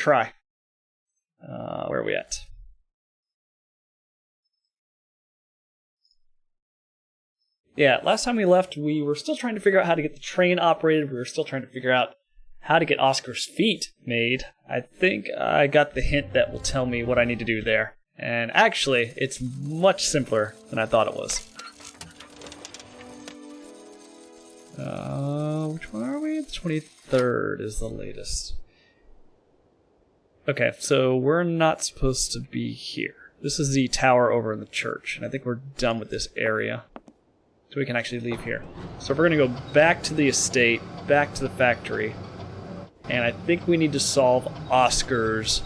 try. Where are we at? Yeah, last time we left, we were still trying to figure out how to get the train operated. We were still trying to figure out how to get Oscar's feet made. I think I got the hint that will tell me what I need to do there. And actually, it's much simpler than I thought it was. Which one are we? The 23rd is the latest. Okay, so we're not supposed to be here. This is the tower over in the church, and I think we're done with this area. So we can actually leave here. So we're going to go back to the estate, back to the factory, and I think we need to solve Oscar's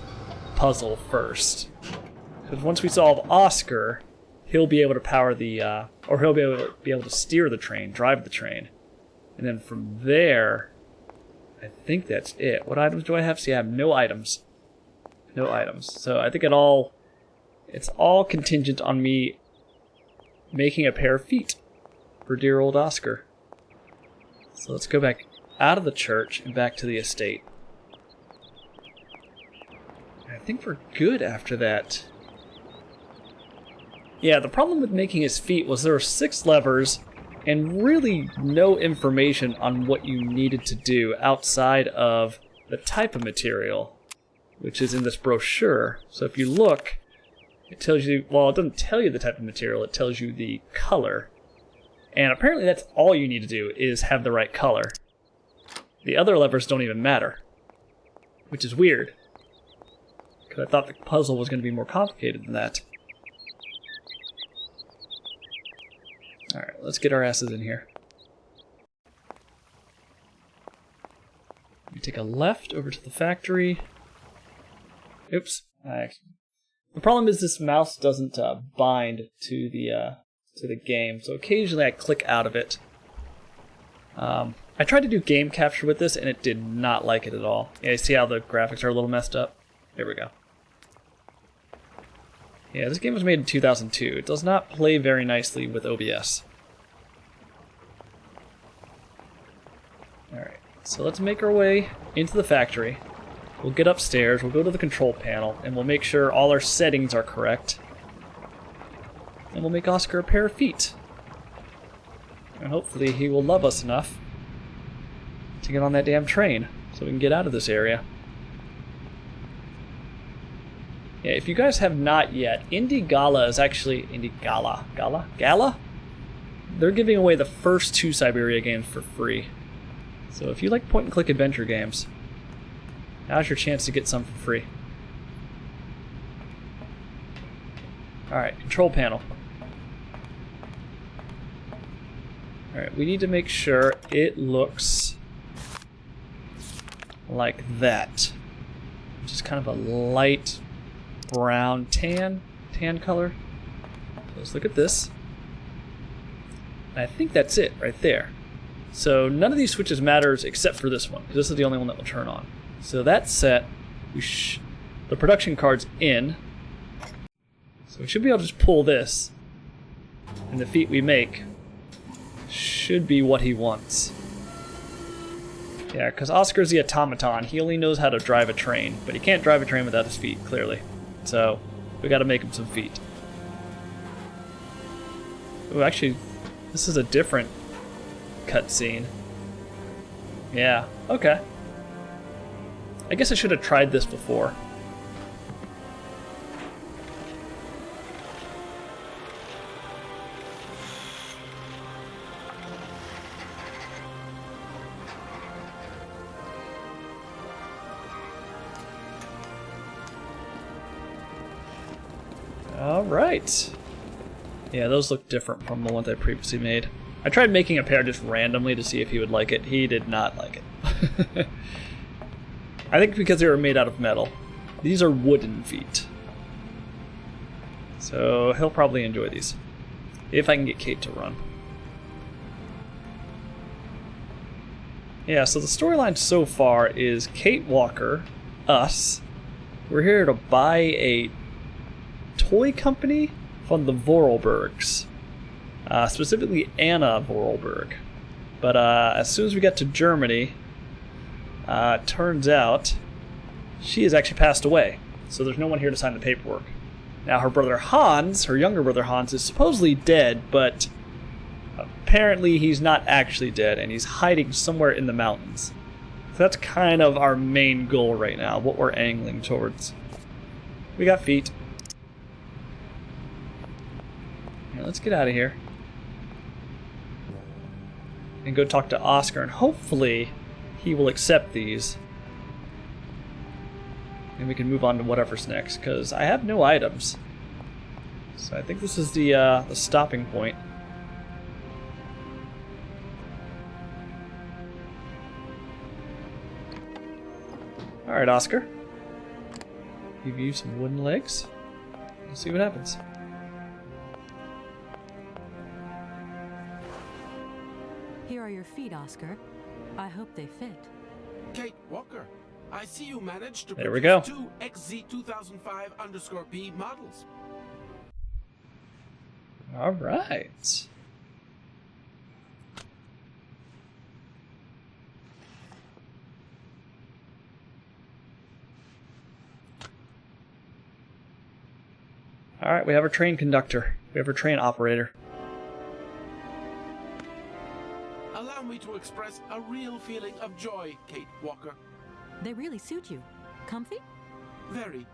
puzzle first. Because once we solve Oscar, he'll be able to power the, or he'll be able to steer the train, drive the train. And then from there, I think that's it. What items do I have? See, I have no items. No items. So I think it's all contingent on me making a pair of feet for dear old Oscar. So let's go back out of the church and back to the estate. I think we're good after that. Yeah, the problem with making his feet was there were 6 levers and really no information on what you needed to do outside of the type of material, which is in this brochure. So if you look, it tells you, well, it doesn't tell you the type of material, it tells you the color. And apparently that's all you need to do, is have the right color. The other levers don't even matter, which is weird, because I thought the puzzle was going to be more complicated than that. Alright, let's get our asses in here. We take a left over to the factory. Oops. The problem is this mouse doesn't bind to the game, so occasionally I click out of it. I tried to do game capture with this, and it did not like it at all. Yeah, you see how the graphics are a little messed up? There we go. Yeah, this game was made in 2002. It does not play very nicely with OBS. Alright, so let's make our way into the factory. We'll get upstairs, we'll go to the control panel, and we'll make sure all our settings are correct. And we'll make Oscar a pair of feet. And hopefully he will love us enough to get on that damn train so we can get out of this area. Yeah, if you guys have not yet, Indie Gala is actually... Indie Gala? Gala? They're giving away the first 2 Syberia games for free. So if you like point-and-click adventure games, now's your chance to get some for free. Alright, control panel. Alright, we need to make sure it looks like that. Which is kind of a light brown tan color. So let's look at this. And I think that's it right there. So none of these switches matters except for this one, because this is the only one that will turn on. So that's set. The production card's in. So we should be able to just pull this, and the feet we make should be what he wants. Yeah, because Oscar's the automaton. He only knows how to drive a train, but he can't drive a train without his feet, clearly. So we got to make him some feet. Oh, actually, this is a different cutscene. Yeah, okay. I guess I should have tried this before. Alright. Yeah, those look different from the ones I previously made. I tried making a pair just randomly to see if he would like it. He did not like it. I think because they were made out of metal. These are wooden feet. So he'll probably enjoy these. If I can get Kate to run. Yeah, so the storyline so far is Kate Walker, us. We're here to buy a toy company from the Vorarlbergs. Specifically Anna Vorarlberg. But as soon as we get to Germany, turns out she has actually passed away, so there's no one here to sign the paperwork. Now her brother Hans, her younger brother Hans, is supposedly dead, but apparently he's not actually dead, and he's hiding somewhere in the mountains. So that's kind of our main goal right now, what we're angling towards. We got feet. Now let's get out of here. And go talk to Oscar, and hopefully he will accept these. And we can move on to whatever's next, because I have no items. So I think this is the stopping point. Alright, Oscar. Give you some wooden legs. We'll see what happens. Here are your feet, Oscar. I hope they fit. Kate Walker, I see you managed to There we go. produce 2 XZ2005_B models. Alright. Alright, we have our train conductor. We have our train operator. Allow me to express a real feeling of joy, Kate Walker. They really suit you. Comfy? Very.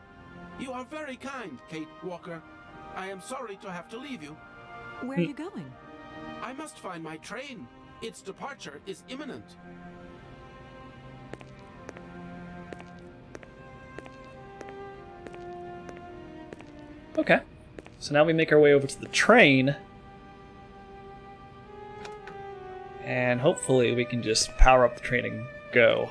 You are very kind, Kate Walker. I am sorry to have to leave you. Where are you going? I must find my train. Its departure is imminent. Okay. So now we make our way over to the train. And hopefully we can just power up the train and go.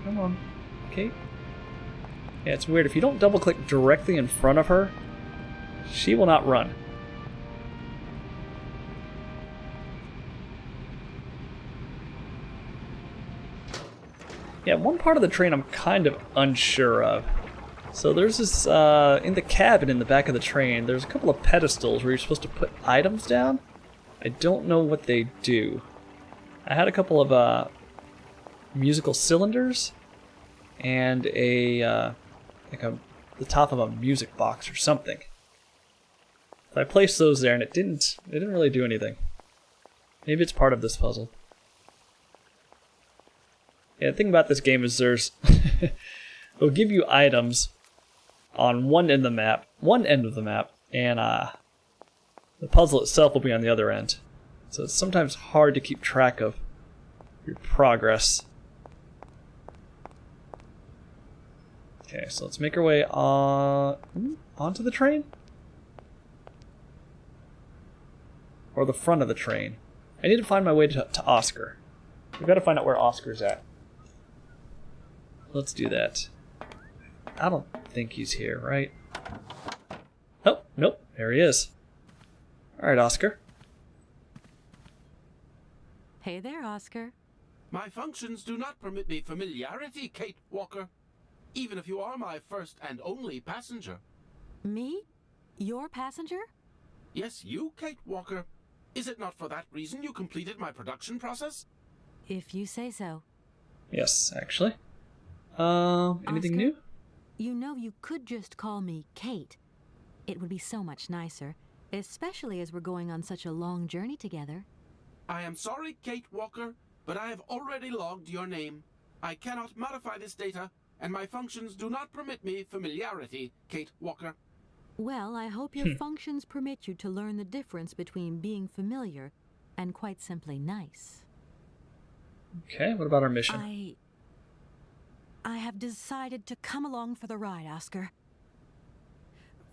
Come on, Kate. Yeah, it's weird. If you don't double click directly in front of her, she will not run. Yeah, one part of the train I'm kind of unsure of. So there's this, in the cabin in the back of the train, there's a couple of pedestals where you're supposed to put items down. I don't know what they do. I had a couple of, musical cylinders and the top of a music box or something. So I placed those there and it didn't really do anything. Maybe it's part of this puzzle. Yeah, the thing about this game is there's they'll give you items on one end of the map, and the puzzle itself will be on the other end. So it's sometimes hard to keep track of your progress. Okay, so let's make our way onto the train? Or the front of the train. I need to find my way to Oscar. We've got to find out where Oscar's at. Let's do that. I don't think he's here, right? Oh, nope. There he is. Alright, Oscar. Hey there, Oscar. My functions do not permit me familiarity, Kate Walker. Even if you are my first and only passenger. Me? Your passenger? Yes, you, Kate Walker. Is it not for that reason you completed my production process? If you say so. Yes, actually. Anything Oscar, new? You know you could just call me Kate. It would be so much nicer, especially as we're going on such a long journey together. I am sorry, Kate Walker, but I have already logged your name. I cannot modify this data, and my functions do not permit me familiarity, Kate Walker. Well, I hope your functions permit you to learn the difference between being familiar and quite simply nice. Okay, what about our mission? I have decided to come along for the ride, Oscar.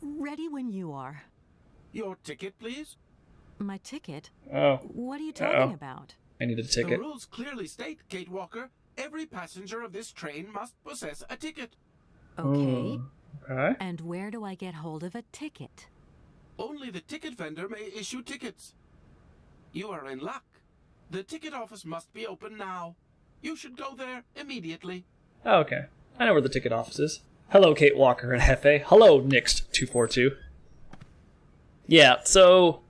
Ready when you are. Your ticket, please? My ticket? Oh. What are you talking about? I need a The ticket. rules clearly state, Kate Walker, every passenger of this train must possess a ticket. Okay. Okay. And where do I get hold of a ticket? Only the ticket vendor may issue tickets. You are in luck. The ticket office must be open now. You should go there immediately. Oh, okay. I know where the ticket office is. Hello, Kate Walker and Hefe. Hello, Nix242. Yeah, so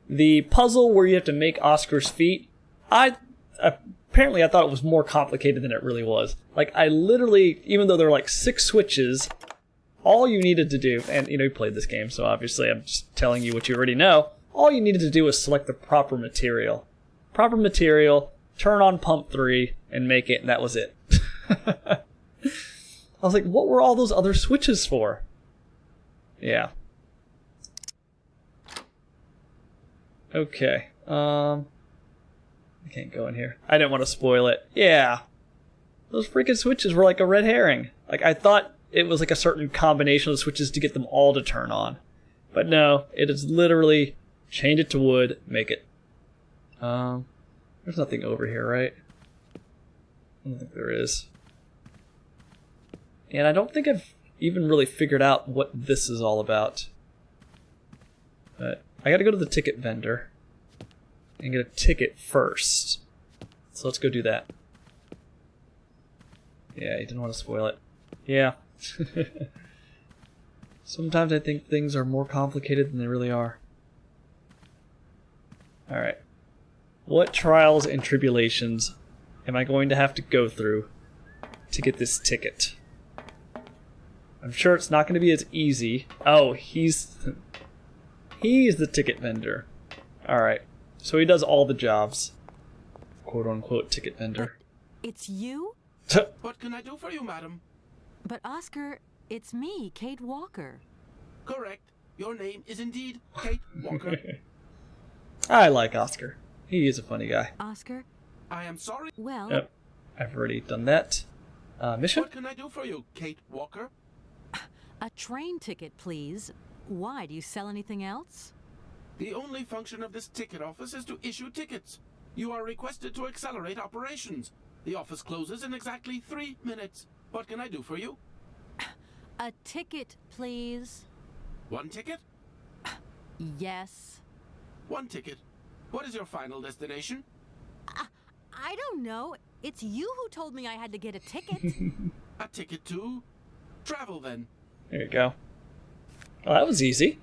the puzzle where you have to make Oscar's feet, apparently I thought it was more complicated than it really was. Like, I literally, even though there are like 6 switches, all you needed to do, and you know you played this game, so obviously I'm just telling you what you already know, all you needed to do was select the proper material. Proper material, turn on pump 3, and make it, and that was it. I was like, what were all those other switches for? Yeah. Okay. I can't go in here. I didn't want to spoil it. Yeah. Those freaking switches were like a red herring. Like, I thought it was like a certain combination of switches to get them all to turn on. But no, it is literally change it to wood, make it. There's nothing over here, right? I don't think there is. And I don't think I've even really figured out what this is all about. But I gotta go to the ticket vendor and get a ticket first. So let's go do that. Yeah, you didn't want to spoil it. Yeah. Sometimes I think things are more complicated than they really are. Alright. What trials and tribulations am I going to have to go through to get this ticket? I'm sure it's not going to be as easy. Oh, he's the ticket vendor. Alright. So he does all the jobs. Quote unquote ticket vendor. It's you? What can I do for you, madam? But Oscar, it's me, Kate Walker. Correct. Your name is indeed Kate Walker. I like Oscar. He is a funny guy. Oscar? I am sorry. Well... Yep. I've already done that. Mission? What can I do for you, Kate Walker? A train ticket, please. Why? Do you sell anything else? The only function of this ticket office is to issue tickets. You are requested to accelerate operations. The office closes in exactly 3 minutes. What can I do for you? A ticket, please. 1 ticket? Yes. 1 ticket. What is your final destination? I don't know. It's you who told me I had to get a ticket. A ticket to travel, then. There you go. Well, that was easy.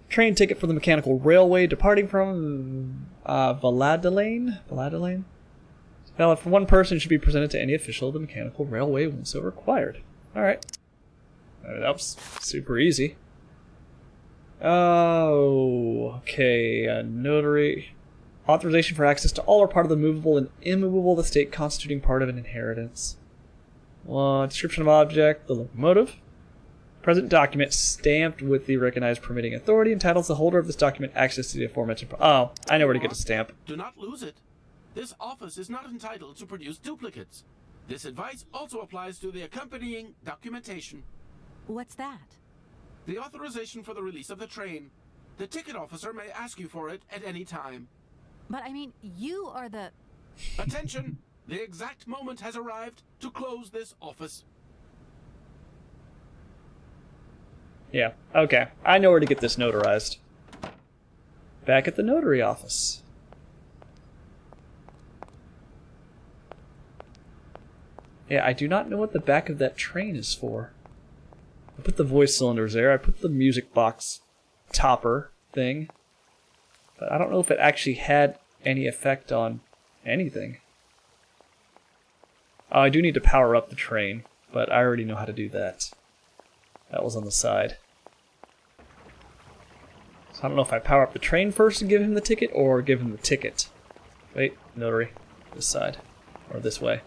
Train ticket for the mechanical railway departing from Valladolid. Valladolid? Valid for 1 person should be presented to any official of the mechanical railway when so required. Alright. That was super easy. Oh, okay. Notary. Authorization for access to all or part of the movable and immovable of the state constituting part of an inheritance. Description of object, the locomotive. Present document stamped with the recognized permitting authority entitles the holder of this document access to the aforementioned... Oh, I know where to get a stamp. Do not lose it. This office is not entitled to produce duplicates. This advice also applies to the accompanying documentation. What's that? The authorization for the release of the train. The ticket officer may ask you for it at any time. But I mean, you are the... Attention! The exact moment has arrived to close this office. Yeah, okay. I know where to get this notarized. Back at the notary office. Yeah, I do not know what the back of that train is for. I put the voice cylinders there. I put the music box topper thing. But I don't know if it actually had any effect on anything. Oh, I do need to power up the train, but I already know how to do that. That was on the side. So I don't know if I power up the train first and give him the ticket, or give him the ticket. Wait, notary. This side. Or this way.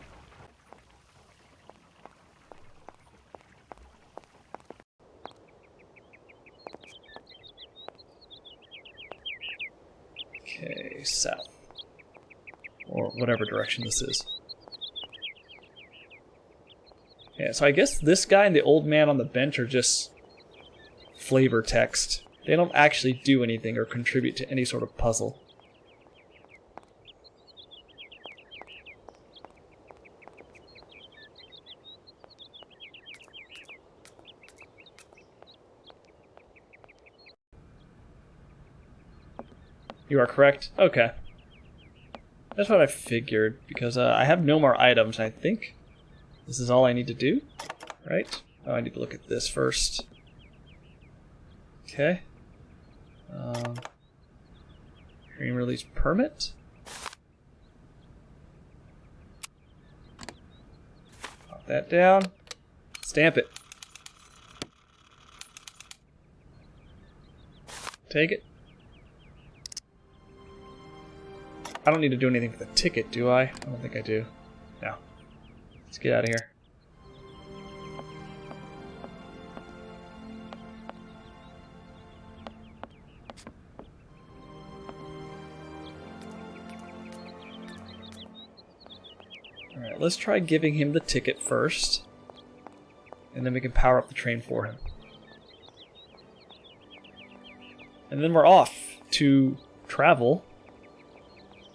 Okay, south. Or whatever direction this is. Yeah, so I guess this guy and the old man on the bench are just flavor text. They don't actually do anything or contribute to any sort of puzzle. You are correct? Okay. That's what I figured, because I have no more items, I think. This is all I need to do, right? Oh, I need to look at this first. Okay. Train release permit. Pop that down. Stamp it. Take it. I don't need to do anything for the ticket, do I? I don't think I do. No. Let's get out of here. Alright, let's try giving him the ticket first. And then we can power up the train for him. And then we're off to travel.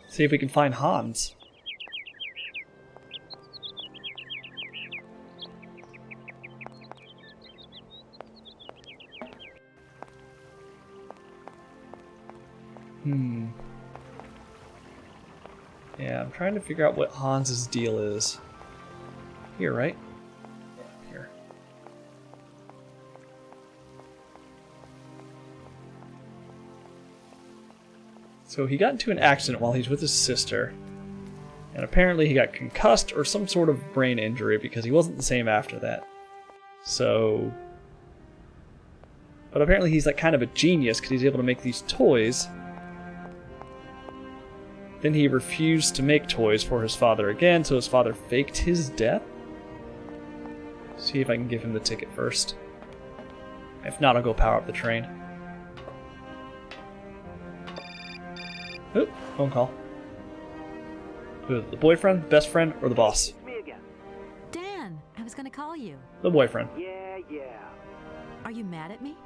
See if we can find Hans. Yeah, I'm trying to figure out what Hans's deal is. Here, right? Yeah, here. So he got into an accident while he's with his sister. And apparently he got concussed or some sort of brain injury because he wasn't the same after that. So... But apparently he's like kind of a genius because he's able to make these toys. Then he refused to make toys for his father again, so his father faked his death. See if I can give him the ticket first. If not, I'll go power up the train. Oop, phone call. Who, the boyfriend, best friend, or the boss? It's me again. Dan, I was gonna call you. The boyfriend. Yeah. Are you mad at me?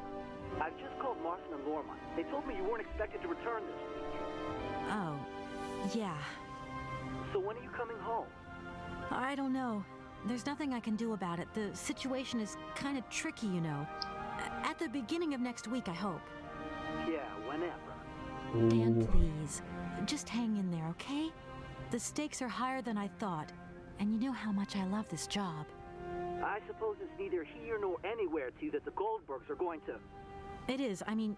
I've just called Martin and Lorma. They told me you weren't expected to return this week. Oh, yeah. So when are you coming home? I don't know. There's nothing I can do about it. The situation is kind of tricky, you know. At the beginning of next week, I hope. Yeah, whenever. Dan, please. Just hang in there, okay? The stakes are higher than I thought. And you know how much I love this job. I suppose it's neither here nor anywhere to you that the Goldbergs are going to... It is. I mean,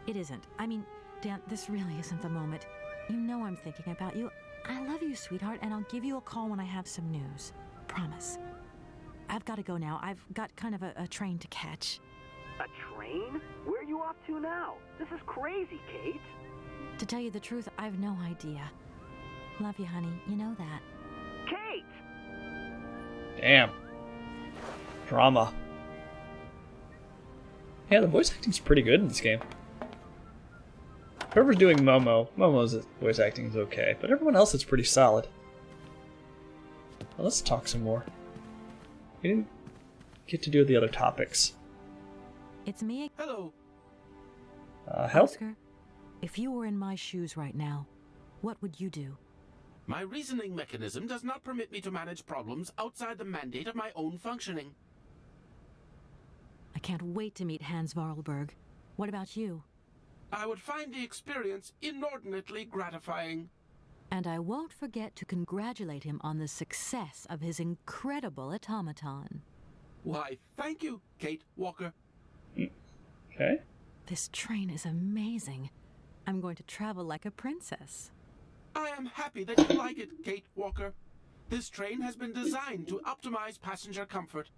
it isn't. I mean, Dan, this really isn't the moment. You know I'm thinking about you. I love you, sweetheart, and I'll give you a call when I have some news. Promise. I've got to go now. I've got kind of a train to catch. A train? Where are you off to now? This is crazy, Kate. To tell you the truth, I've no idea. Love you, honey. You know that. Kate! Damn. Drama. Yeah, the voice acting's pretty good in this game. Whoever's doing Momo's voice acting is okay, but everyone else is pretty solid. Well, let's talk some more. We didn't get to do the other topics. It's me. Hello. Help? Oscar, if you were in my shoes right now, what would you do? My reasoning mechanism does not permit me to manage problems outside the mandate of my own functioning. I can't wait to meet Hans Varlberg. What about you? I would find the experience inordinately gratifying. And I won't forget to congratulate him on the success of his incredible automaton. Why, thank you, Kate Walker. Okay. This train is amazing. I'm going to travel like a princess. I am happy that you like it, Kate Walker. This train has been designed to optimize passenger comfort.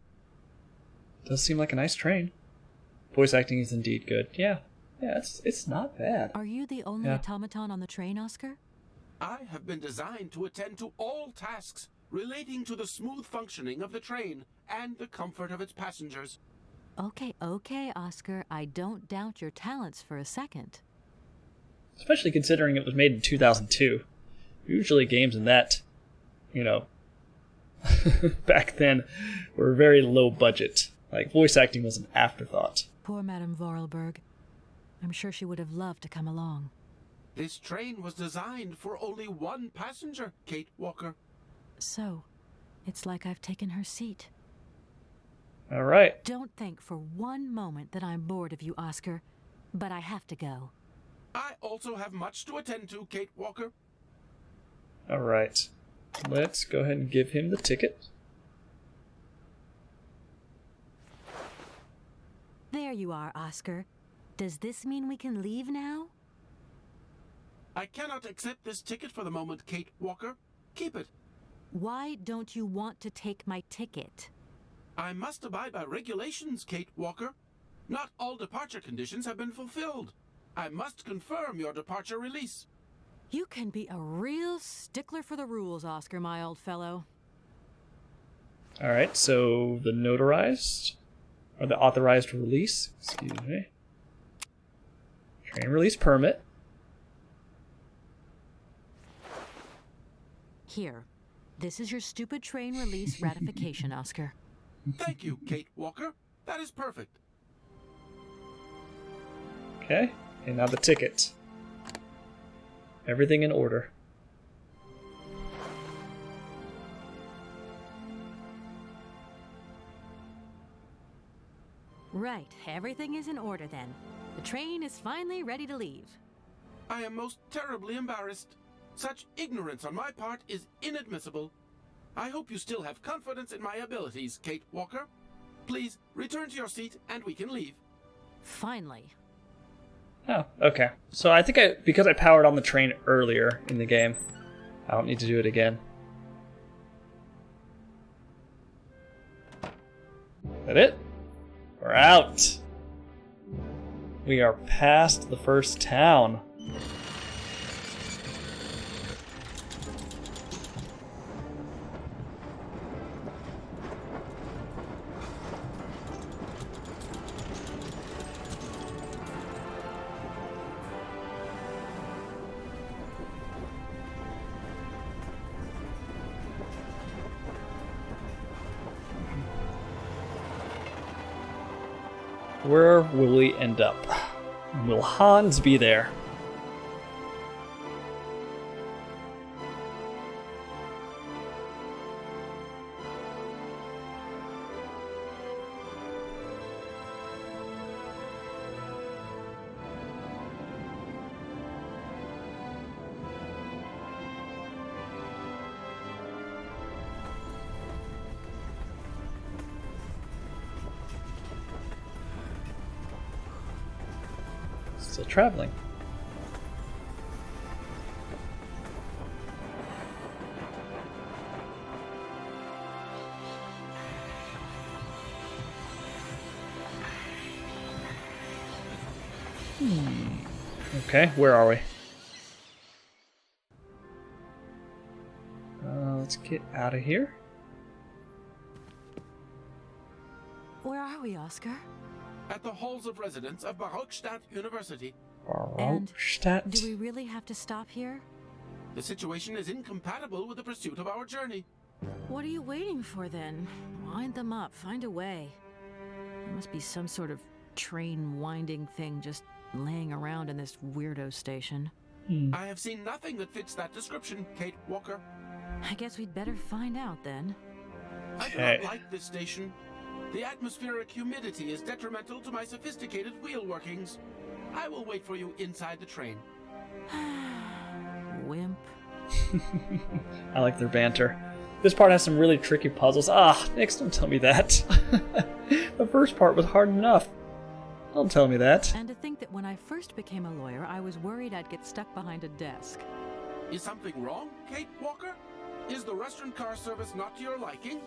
Does seem like a nice train. Voice acting is indeed good. Yeah, it's not bad. Are you the only automaton on the train, Oscar? I have been designed to attend to all tasks relating to the smooth functioning of the train and the comfort of its passengers. Okay, Oscar. I don't doubt your talents for a second. Especially considering it was made in 2002. Usually games in that, back then were very low budget. Like, voice acting was an afterthought. Poor Madame Vorarlberg. I'm sure she would have loved to come along. This train was designed for only one passenger, Kate Walker. So, it's like I've taken her seat. All right. Don't think for one moment that I'm bored of you, Oscar, but I have to go. I also have much to attend to, Kate Walker. All right. Let's go ahead and give him the ticket. There you are, Oscar. Does this mean we can leave now? I cannot accept this ticket for the moment, Kate Walker. Keep it. Why don't you want to take my ticket? I must abide by regulations, Kate Walker. Not all departure conditions have been fulfilled. I must confirm your departure release. You can be a real stickler for the rules, Oscar, my old fellow. All right, so the notarized, or the authorized release, excuse me. Train release permit. Here, this is your stupid train release ratification, Oscar. Thank you, Kate Walker. That is perfect. Okay, and now the ticket. Everything in order. Right, everything is in order then. The train is finally ready to leave. I am most terribly embarrassed. Such ignorance on my part is inadmissible. I hope you still have confidence in my abilities, Kate Walker. Please return to your seat and we can leave. Finally. Oh, okay. So I think because I powered on the train earlier in the game, I don't need to do it again. Is that it? We're out. We are past the first town. Where will we end up? Will Hans be there? Still traveling. Okay, where are we? Let's get out of here. Where are we, Oscar? At the halls of residence of Barockstadt University. And Barockstadt? do we really have to stop here? The situation is incompatible with the pursuit of our journey. What are you waiting for then? Wind them up, find a way. There must be some sort of train winding thing just laying around in this weirdo station. I have seen nothing that fits that description, Kate Walker. I guess we'd better find out then. I do not like this station. The atmospheric humidity is detrimental to my sophisticated wheel workings. I will wait for you inside the train. Wimp. I like their banter. This part has some really tricky puzzles. Nix, don't tell me that. The first part was hard enough. Don't tell me that. And to think that when I first became a lawyer, I was worried I'd get stuck behind a desk. Is something wrong, Kate Walker? Is the restaurant car service not to your liking?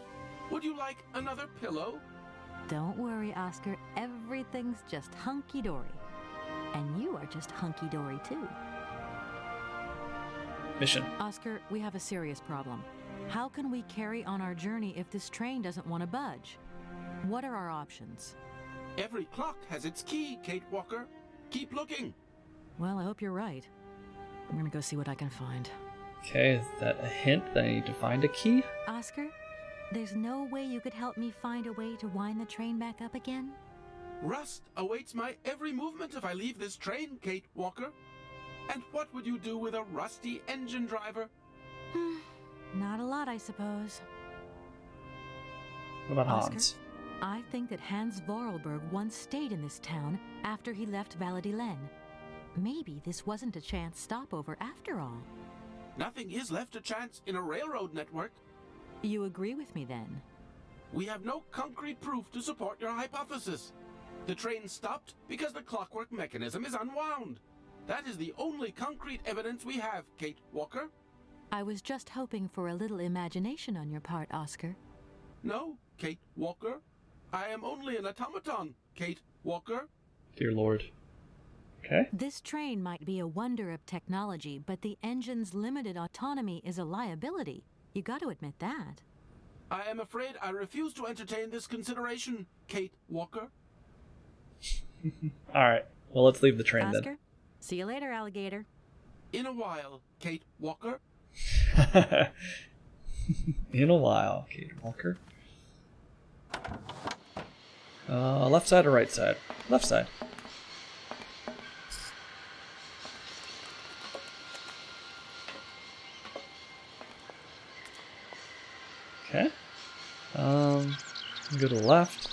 Would you like another pillow? Don't worry, Oscar. Everything's just hunky-dory. And you are just hunky-dory, too. Mission. Oscar, we have a serious problem. How can we carry on our journey if this train doesn't want to budge? What are our options? Every clock has its key, Kate Walker. Keep looking. Well, I hope you're right. I'm gonna go see what I can find. Okay, is that a hint that I need to find a key? Oscar, there's no way you could help me find a way to wind the train back up again? Rust awaits my every movement if I leave this train, Kate Walker. And what would you do with a rusty engine driver? Not a lot, I suppose. What about Oscar? Hans? I think that Hans Vorarlberg once stayed in this town after he left Valladolid. Maybe this wasn't a chance stopover after all. Nothing is left to chance in a railroad network. You agree with me then? We have no concrete proof to support your hypothesis. The train stopped because the clockwork mechanism is unwound. That is the only concrete evidence we have, Kate Walker. I was just hoping for a little imagination on your part, Oscar. No, Kate Walker. I am only an automaton, Kate Walker. Dear Lord. Okay. This train might be a wonder of technology, but the engine's limited autonomy is a liability. You got to admit that. I am afraid I refuse to entertain this consideration, Kate Walker. Alright. Well, let's leave the train Oscar, see you later, alligator. In a while, Kate Walker. then. In a while, Kate Walker. Left side or right side? Left side. Okay. Go to the left.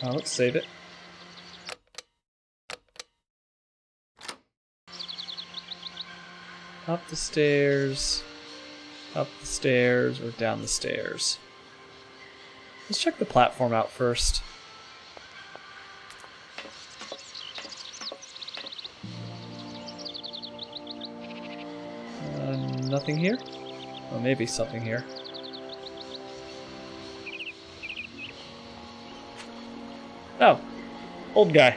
Let's save it. Up the stairs, or down the stairs. Let's check the platform out first. Nothing here? Oh, maybe something here. Oh, old guy.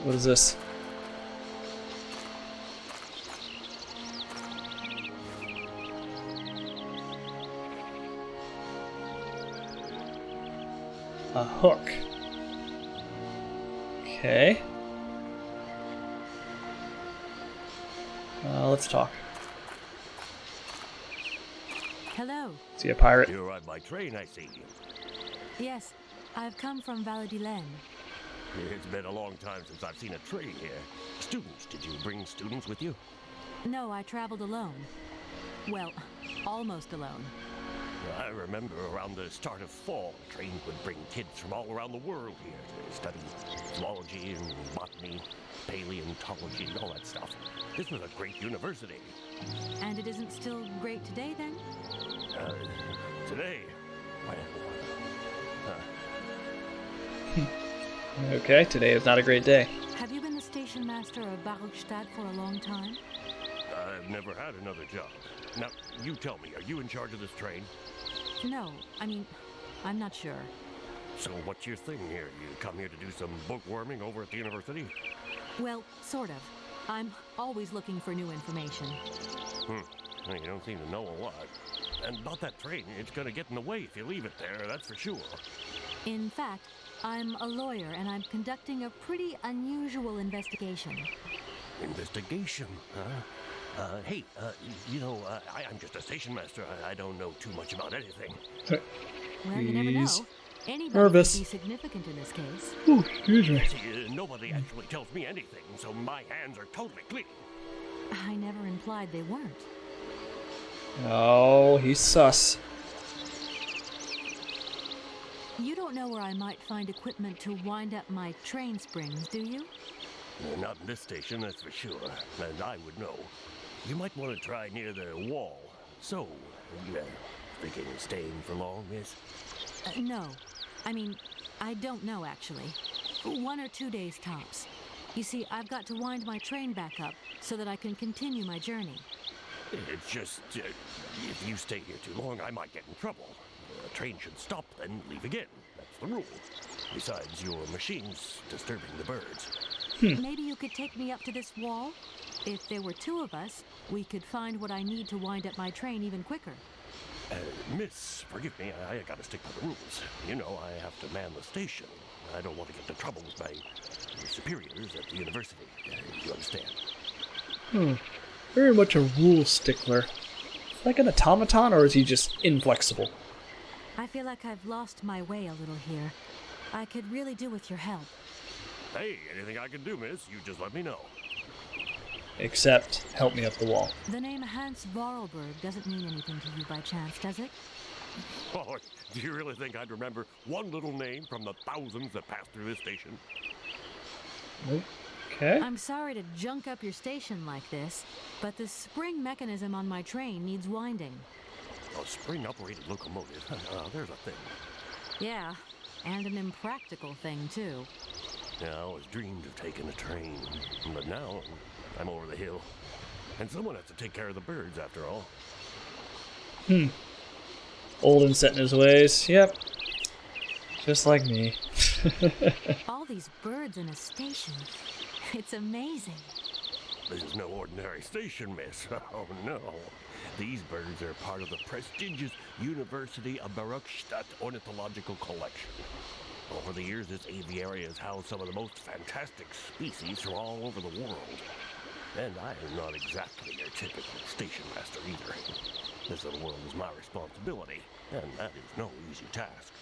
What is this? A hook. Okay. Let's talk. Hello. Is he a pirate? You ride by train, I see. Yes, I've come from Valladolid. It's been a long time since I've seen a train here. Students, did you bring students with you? No, I traveled alone. Well, almost alone. I remember around the start of fall, trains would bring kids from all around the world here to study zoology and botany, paleontology, and all that stuff. This was a great university. And it isn't still great today, then? Today? Okay, today is not a great day. Have you been the station master of Barrelstadt for a long time? I've never had another job. Now, you tell me, are you in charge of this train? No, I mean, I'm not sure. So what's your thing here? You come here to do some bookworming over at the university? Well, sort of. I'm always looking for new information. Well, you don't seem to know a lot. And about that train, it's gonna get in the way if you leave it there, that's for sure. In fact, I'm a lawyer and I'm conducting a pretty unusual investigation. Investigation, huh? Hey, I'm just a station master. I don't know too much about anything. Well, you never know. He's Anybody nervous. could be significant in this case. Ooh, excuse me. See, nobody actually tells me anything, so my hands are totally clean. I never implied they weren't. Oh, he's sus. You don't know where I might find equipment to wind up my train springs, do you? Not in this station, that's for sure. And I would know. You might want to try near the wall. So, thinking of staying for long, miss? No. I mean, I don't know, actually. 1 or 2 days tops. You see, I've got to wind my train back up so that I can continue my journey. It's just, if you stay here too long, I might get in trouble. The train should stop, then leave again. That's the rule. Besides, your machine's disturbing the birds. Maybe you could take me up to this wall? If there were 2 of us, we could find what I need to wind up my train even quicker. Miss, forgive me, I gotta stick to the rules. You know, I have to man the station. I don't want to get into trouble with my superiors at the university. You understand? Very much a rule stickler. Like an automaton, or is he just inflexible? I feel like I've lost my way a little here. I could really do with your help. Hey, anything I can do, miss, you just let me know. Except, help me up the wall. The name Hans Vorarlberg doesn't mean anything to you by chance, does it? Oh, do you really think I'd remember one little name from the thousands that pass through this station? Okay. I'm sorry to junk up your station like this, but the spring mechanism on my train needs winding. A spring-operated locomotive. There's a thing. Yeah, and an impractical thing, too. Yeah, I always dreamed of taking a train. But now, I'm over the hill. And someone has to take care of the birds, after all. Old and set in his ways. Yep. Just like me. All these birds in a station. It's amazing. This is no ordinary station, miss. Oh, no. These birds are part of the prestigious University of Barockstadt Ornithological Collection. Over the years, this aviary has housed some of the most fantastic species from all over the world. And I am not exactly your typical station master either. This little world is my responsibility, and that is no easy task.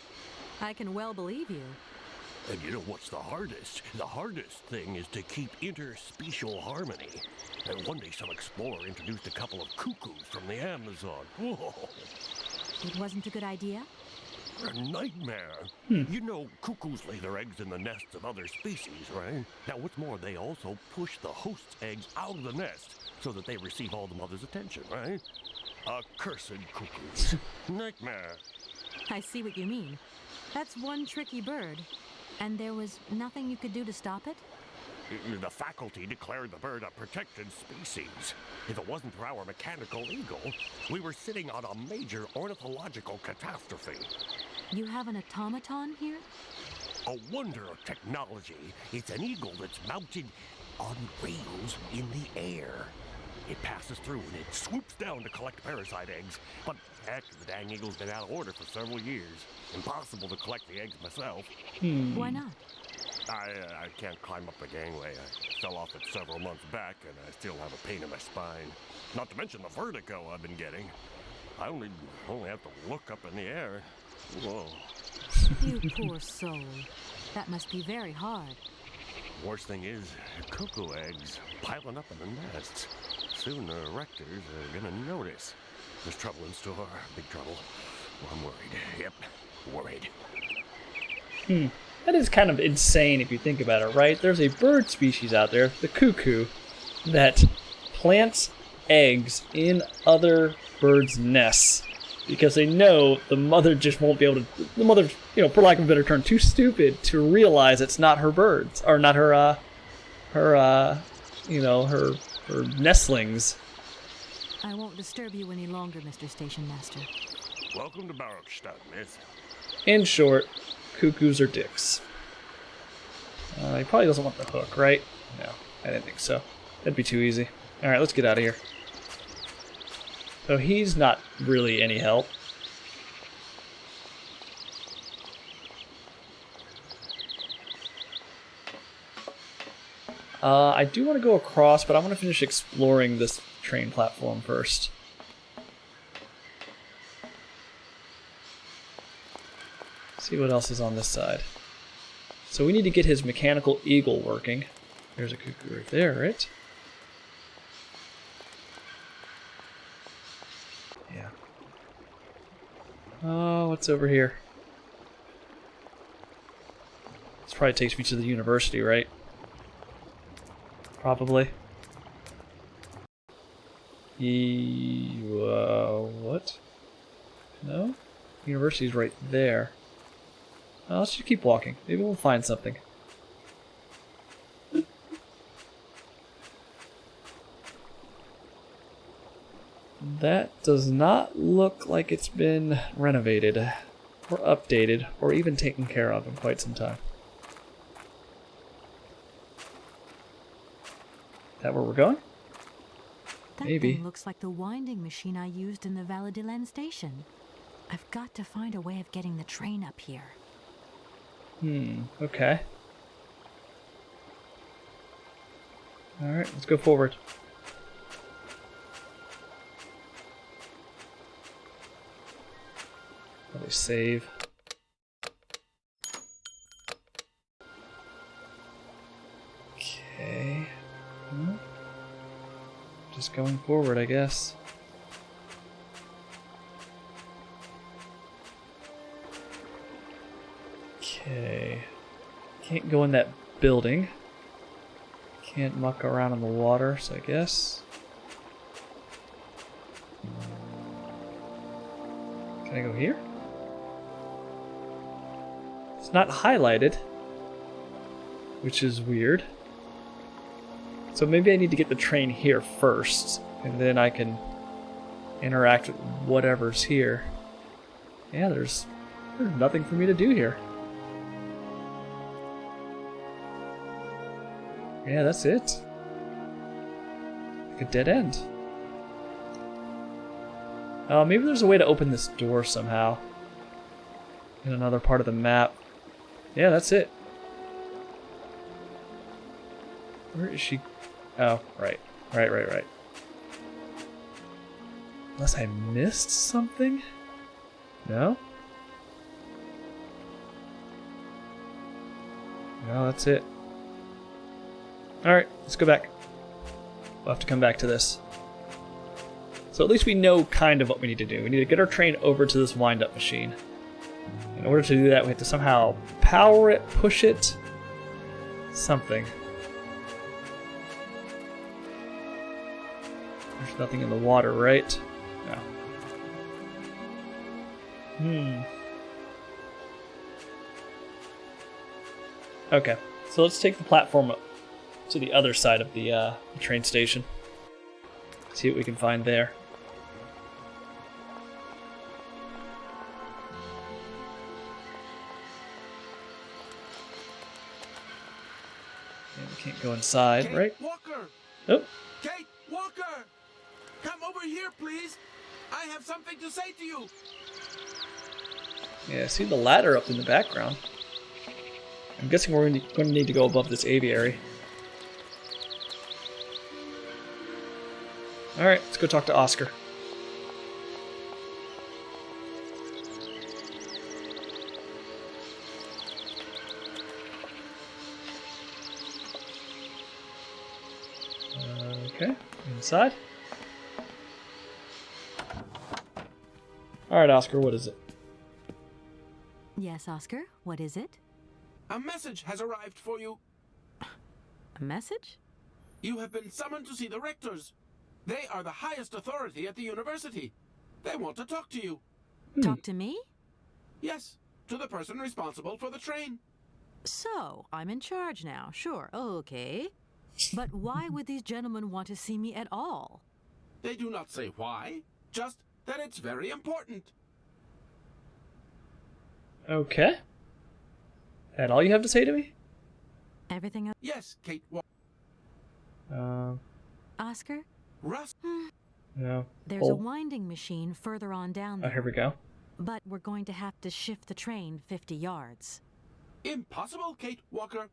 I can well believe you. And you know what's the hardest? The hardest thing is to keep interspecial harmony. And one day some explorer introduced a couple of cuckoos from the Amazon. Whoa. It wasn't a good idea? A nightmare. You know, cuckoos lay their eggs in the nests of other species, right? Now, what's more, they also push the host's eggs out of the nest so that they receive all the mother's attention, right? Accursed cuckoos. Nightmare. I see what you mean. That's one tricky bird. And there was nothing you could do to stop it? The faculty declared the bird a protected species. If it wasn't for our mechanical eagle, we were sitting on a major ornithological catastrophe. You have an automaton here? A wonder of technology. It's an eagle that's mounted on rails in the air. It passes through and it swoops down to collect parasite eggs. But heck, the dang eagle's been out of order for several years. Impossible to collect the eggs myself. Why not? I can't climb up the gangway. I fell off it several months back, and I still have a pain in my spine. Not to mention the vertigo I've been getting. I only have to look up in the air. Whoa. You poor soul. That must be very hard. Worst thing is, cuckoo eggs piling up in the nests. Soon the rectors are gonna notice. There's trouble in store. Big trouble. Well, I'm worried. Yep, worried. That is kind of insane if you think about it, right? There's a bird species out there, the cuckoo, that plants eggs in other birds' nests because they know the mother just won't be able to. The mother, for lack of a better term, too stupid to realize it's not her birds or not her nestlings. I won't disturb you any longer, Mr. Station Master. Welcome to Barockstadt, miss. In short, cuckoos are dicks. He probably doesn't want the hook, right? No, I didn't think so. That'd be too easy. Alright, let's get out of here. So he's not really any help. I do want to go across, but I want to finish exploring this train platform first. See what else is on this side. So we need to get his mechanical eagle working. There's a cuckoo right there, right? Yeah. Oh, what's over here? This probably takes me to the university, right? Probably. What? No? University's right there. Let's just keep walking. Maybe we'll find something. That does not look like it's been renovated, or updated, or even taken care of in quite some time. Is that where we're going? That Maybe. thing looks like the winding machine I used in the Valladolid station. I've got to find a way of getting the train up here. Okay. Alright, let's go forward. Probably save. Okay. Just going forward, I guess. Okay. Can't go in that building. Can't muck around in the water, so I guess. Can I go here? It's not highlighted, which is weird. So maybe I need to get the train here first, and then I can interact with whatever's here. Yeah, there's nothing for me to do here. Yeah, that's it. Like a dead end. Maybe there's a way to open this door somehow. In another part of the map. Yeah, that's it. Where is she? Oh, right. Right. Unless I missed something? No? No, that's it. Alright, let's go back. We'll have to come back to this. So at least we know kind of what we need to do. We need to get our train over to this wind-up machine. In order to do that, we have to somehow power it, push it, something. There's nothing in the water, right? No. Okay, so let's take the platform up to the other side of the train station. See what we can find there. We can't go inside, Kate right? Walker! Oh. Kate Walker! Come over here, please! I have something to say to you! Yeah, I see the ladder up in the background. I'm guessing we're going to need to go above this aviary. Alright, let's go talk to Oscar. Okay, inside. Alright, Oscar, what is it? Yes, Oscar, what is it? A message has arrived for you. A message? You have been summoned to see the rectors. They are the highest authority at the university. They want to talk to you. Talk to me? Yes, to the person responsible for the train. So, I'm in charge now. Sure, okay. But why would these gentlemen want to see me at all? They do not say why, just that it's very important. Okay. That all you have to say to me? Everything up? Yes, Kate Oscar? Russ. No. There's a winding machine further on down Oh, there. here we go. But we're going to have to shift the train 50 yards. Impossible, Kate Walker.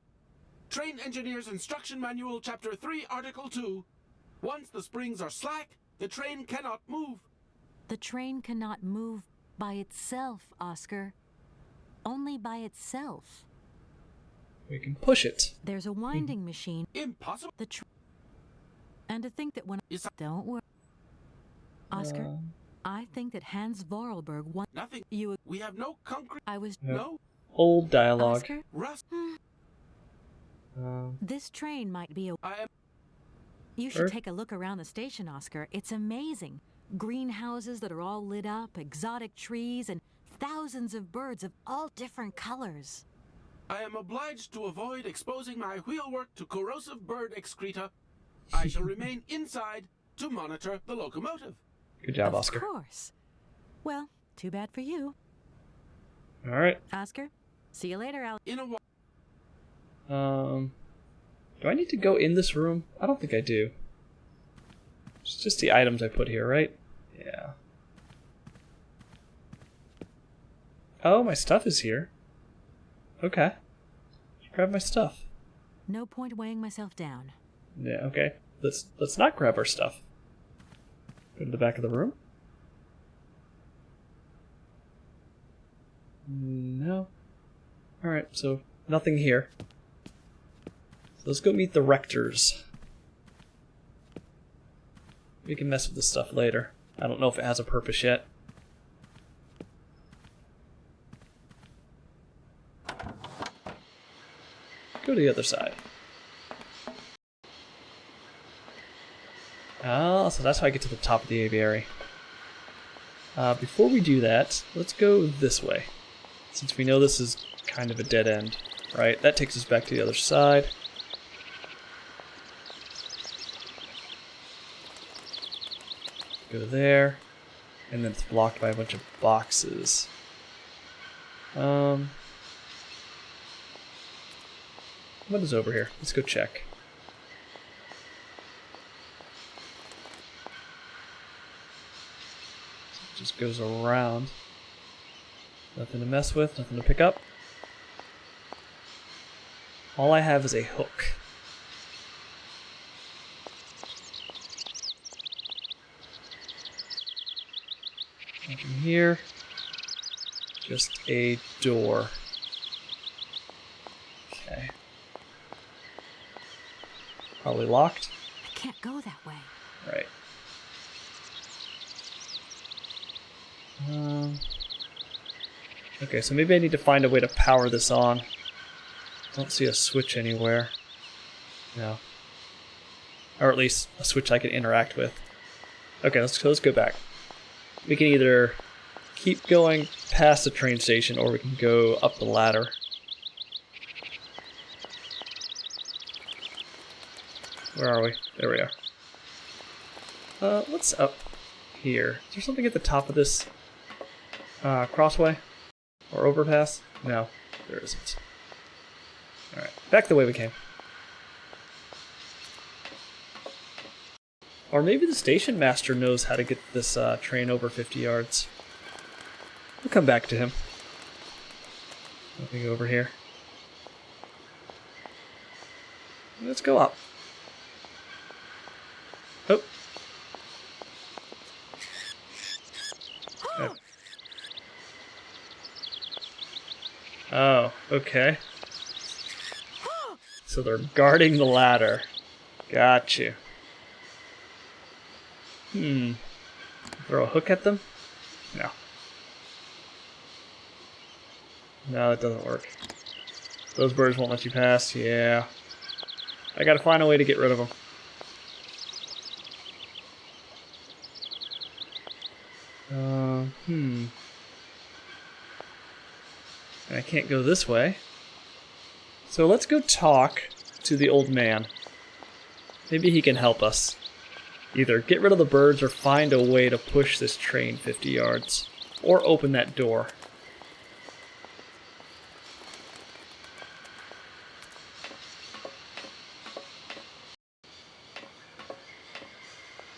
Train Engineer's Instruction Manual, Chapter 3, Article 2. Once the springs are slack, the train cannot move. The train cannot move by itself, Oscar. Only by itself. We can push it. There's a winding machine. Impossible. And to think that when Is don't worry, Oscar. I think that Hans Vorarlberg wants nothing. you. We have no concrete. I was No. Old dialogue. Oscar. Russ. This train might be a. I am. You should take a look around the station, Oscar. It's amazing. Greenhouses that are all lit up, exotic trees, and thousands of birds of all different colors. I am obliged to avoid exposing my wheelwork to corrosive bird excreta. I shall remain inside to monitor the locomotive. Good job, Oscar. Of course. Well, too bad for you. All right. Oscar, see you later, Al. In a while. Do I need to go in this room? I don't think I do. It's just the items I put here, right? Yeah. Oh, my stuff is here. Okay. Grab my stuff. No point weighing myself down. Yeah, okay. Let's not grab our stuff. Go to the back of the room. No. Alright, so nothing here. So let's go meet the rectors. We can mess with this stuff later. I don't know if it has a purpose yet. Go to the other side. Oh, so that's how I get to the top of the aviary. Before we do that, let's go this way. Since we know this is kind of a dead end, right? That takes us back to the other side. Go there. And then it's blocked by a bunch of boxes. What is over here? Let's go check. It just goes around. Nothing to mess with, nothing to pick up. All I have is a hook. Nothing here. Just a door. Okay. Probably locked. I can't go that way. Right. Okay, so maybe I need to find a way to power this on. Don't see a switch anywhere. No. Or at least a switch I can interact with. Okay, let's go back. We can either keep going past the train station or we can go up the ladder. Where are we? There we are. What's up here? Is there something at the top of this crossway? Or overpass? No, there isn't. Alright, back the way we came. Or maybe the station master knows how to get this train over 50 yards. We'll come back to him. Let me go over here. Let's go up. Oh. Okay. Oh, okay. So they're guarding the ladder. Got you. Throw a hook at them? No. No, that doesn't work. Those birds won't let you pass. Yeah. I gotta find a way to get rid of them. And I can't go this way. So let's go talk to the old man. Maybe he can help us. Either get rid of the birds or find a way to push this train 50 yards. Or open that door.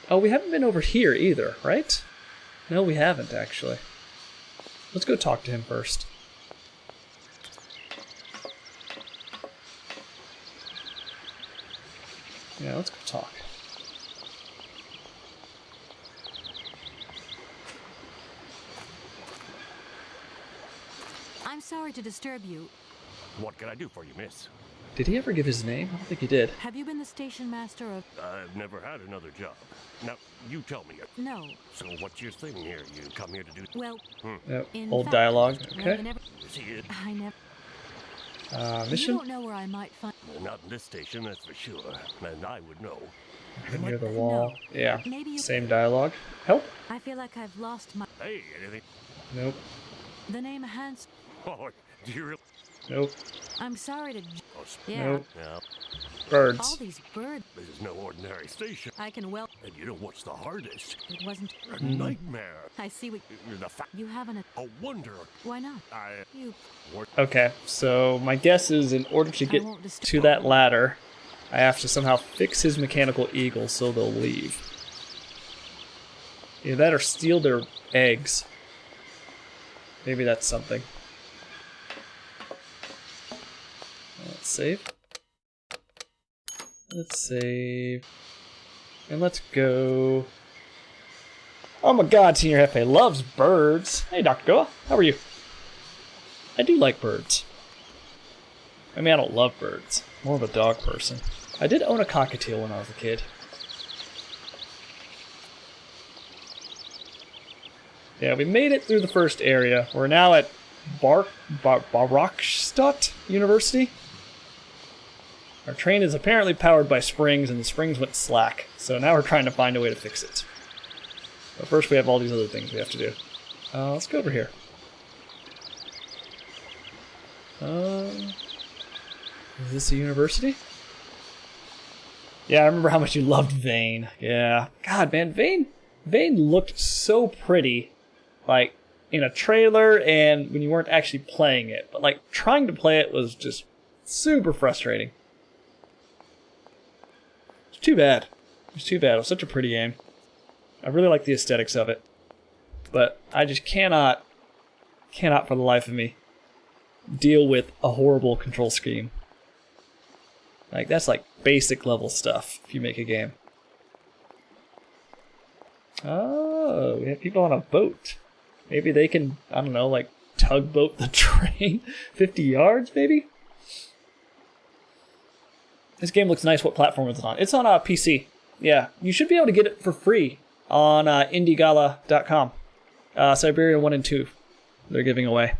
Oh, we haven't been over here either, right? No, we haven't, actually. Let's go talk to him first. Yeah, let's go talk. I'm sorry to disturb you. What can I do for you, miss? Did he ever give his name? I don't think he did. Have you been the station master of... I've never had another job. Now, you tell me. No. So what's your thing here? You come here to do... Well, in Old fact, dialogue. I Okay. never... See it? I never... You Mission? don't know where I might find... Not in this station, that's for sure. And I would know. Near the wall. No. Yeah. Maybe you... Same dialogue. Help? I feel like I've lost my... Hey, anything? Nope. The name Hans... Oh, do you really? Nope. I'm sorry to... Oh, Yeah. Nope. yeah. All Birds. these birds... This is no ordinary station. I can well... And you know what's the hardest? It wasn't... A nightmare. I see what... The fact. You haven't... A wonder. Why not? You... Okay, so my guess is in order to get won't disturb- to that ladder, I have to somehow fix his mechanical eagle so they'll leave. Either that or steal their eggs. Maybe that's something. Let's save. Let's save. And let's go. Oh my god, Senior Hefe loves birds. Hey, Dr. Goa, how are you? I do like birds. I mean, I don't love birds. I'm more of a dog person. I did own a cockatiel when I was a kid. Yeah, we made it through the first area. We're now at Barakstadt University. Our train is apparently powered by springs, and the springs went slack. So now we're trying to find a way to fix it. But first we have all these other things we have to do. Let's go over here. Is this a university? Yeah, I remember how much you loved Vane. Yeah. God, man, Vane looked so pretty, like, in a trailer and when you weren't actually playing it. But, like, trying to play it was just super frustrating. It's too bad. It's too bad. It was such a pretty game. I really like the aesthetics of it. But I just cannot for the life of me deal with a horrible control scheme. Like, that's like basic level stuff if you make a game. Oh, we have people on a boat. Maybe they can, I don't know, like tugboat the train 50 yards, maybe? This game looks nice. What platform is it on? It's on PC. Yeah, you should be able to get it for free on indiegala.com. Syberia 1 and 2 they're giving away.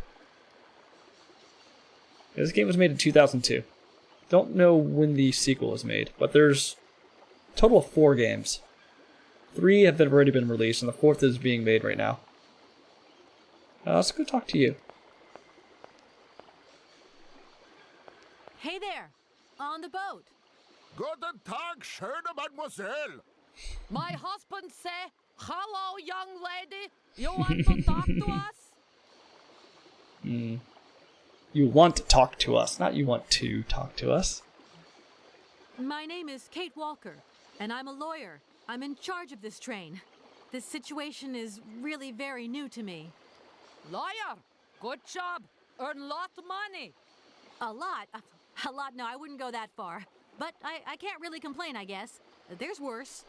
This game was made in 2002. Don't know when the sequel was made, but there's a total of 4 games. 3 have already been released, and the 4th is being made right now. Let's go talk to you. Hey there, on the boat. Guten Tag, schöne Mademoiselle. My husband say, hello, young lady. You want to talk to us? You want to talk to us, not you want to talk to us. My name is Kate Walker, and I'm a lawyer. I'm in charge of this train. This situation is really very new to me. Lawyer, good job. Earn lot of money. A lot? A lot? No, I wouldn't go that far. But I can't really complain, I guess. There's worse.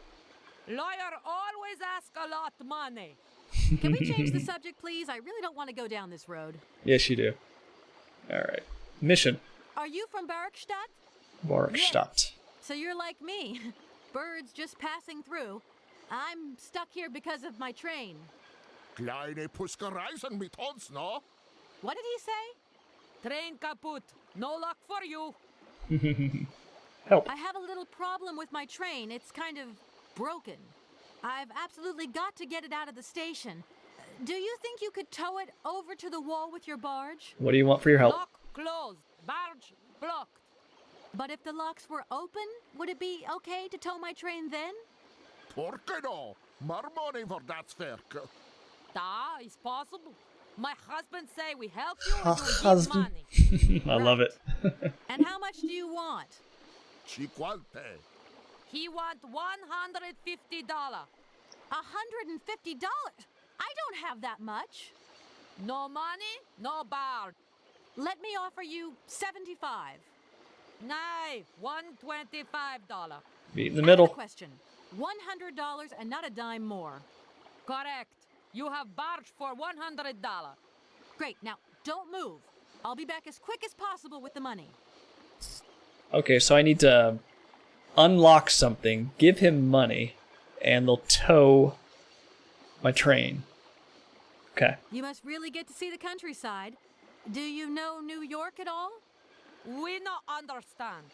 Lawyer always ask a lot of money. Can we change the subject, please? I really don't want to go down this road. Yes, you do. Alright. Mission. Are you from Barkstadt? Barkstadt. So you're like me. Birds just passing through. I'm stuck here because of my train. Kleine Puskereisen mit uns, no? What did he say? Train kaput. No luck for you. Help. I have a little problem with my train. It's kind of broken. I've absolutely got to get it out of the station. Do you think you could tow it over to the wall with your barge? What do you want for your help? Lock closed. Barge blocked. But if the locks were open, would it be okay to tow my train then? Porke no? More money for that werk. Da is possible. My husband say we help you and you give Husband. money. I love it. And how much do you want? Cinquante. He want $150. $150? I don't have that much. No money, no barge. Let me offer you $75. Nay, $125. Meet in the I have a middle. question. $100 and not a dime more. Correct. You have barge for $100. Great. Now, don't move. I'll be back as quick as possible with the money. Okay, so I need to unlock something, give him money, and they'll tow my train. Okay. You must really get to see the countryside. Do you know New York at all? We not understand.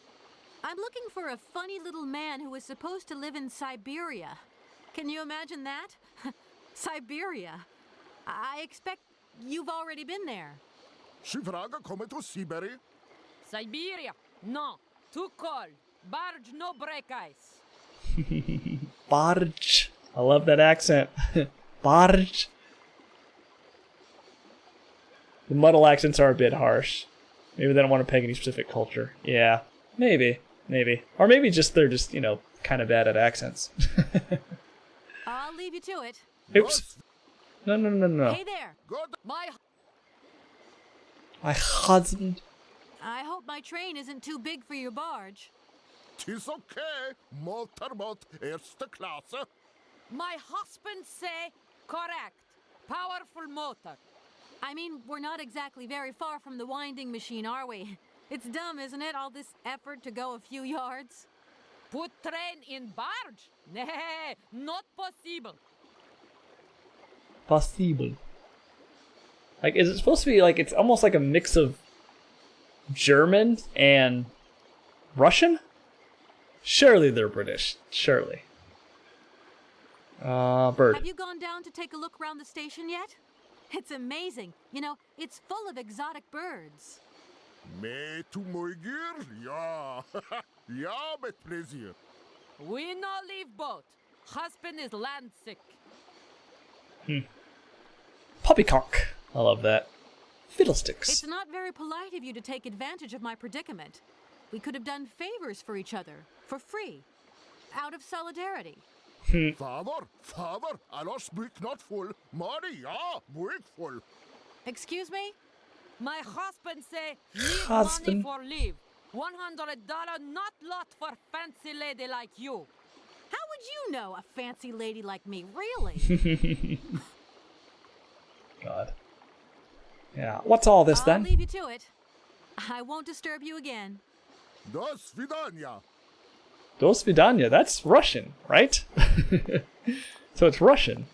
I'm looking for a funny little man who is supposed to live in Syberia. Can you imagine that? Siberia. I expect you've already been there. Sie vragen kommen to Syberia? Syberia. No. Too cold. Barge no break ice. Barge. I love that accent. Barge. The muddle accents are a bit harsh. Maybe they don't want to peg any specific culture. Yeah, maybe. Or maybe just they're just, kind of bad at accents. I'll leave you to it. Oops. No. Hey there. Good. My My husband. I hope my train isn't too big for your barge. Tis okay. Motorboat erste Klasse. My husband say correct. Powerful motor. I mean, we're not exactly very far from the winding machine, are we? It's dumb, isn't it? All this effort to go a few yards. Put train in barge? Nay, not possible. Possible. Like, is it supposed to be like, it's almost like a mix of German and Russian? Surely they're British. Surely. Bird. Have you gone down to take a look around the station yet? It's amazing. You know, it's full of exotic birds. Mais tu moi girl, ja. Ja, met plezier. We no leave boat. Husband is land sick. Poppycock. I love that. Fiddlesticks. It's not very polite of you to take advantage of my predicament. We could have done favors for each other, for free, out of solidarity. Father, Allah speak not full. Money, ja, big full. Excuse me? My husband say need Husband. money for leave. $100 not lot for fancy lady like you. How would you know, a fancy lady like me, really? God. Yeah. What's all this I'll then? leave you to it. I won't disturb you again. До свидания. Do svidanya. That's Russian, right? So it's Russian.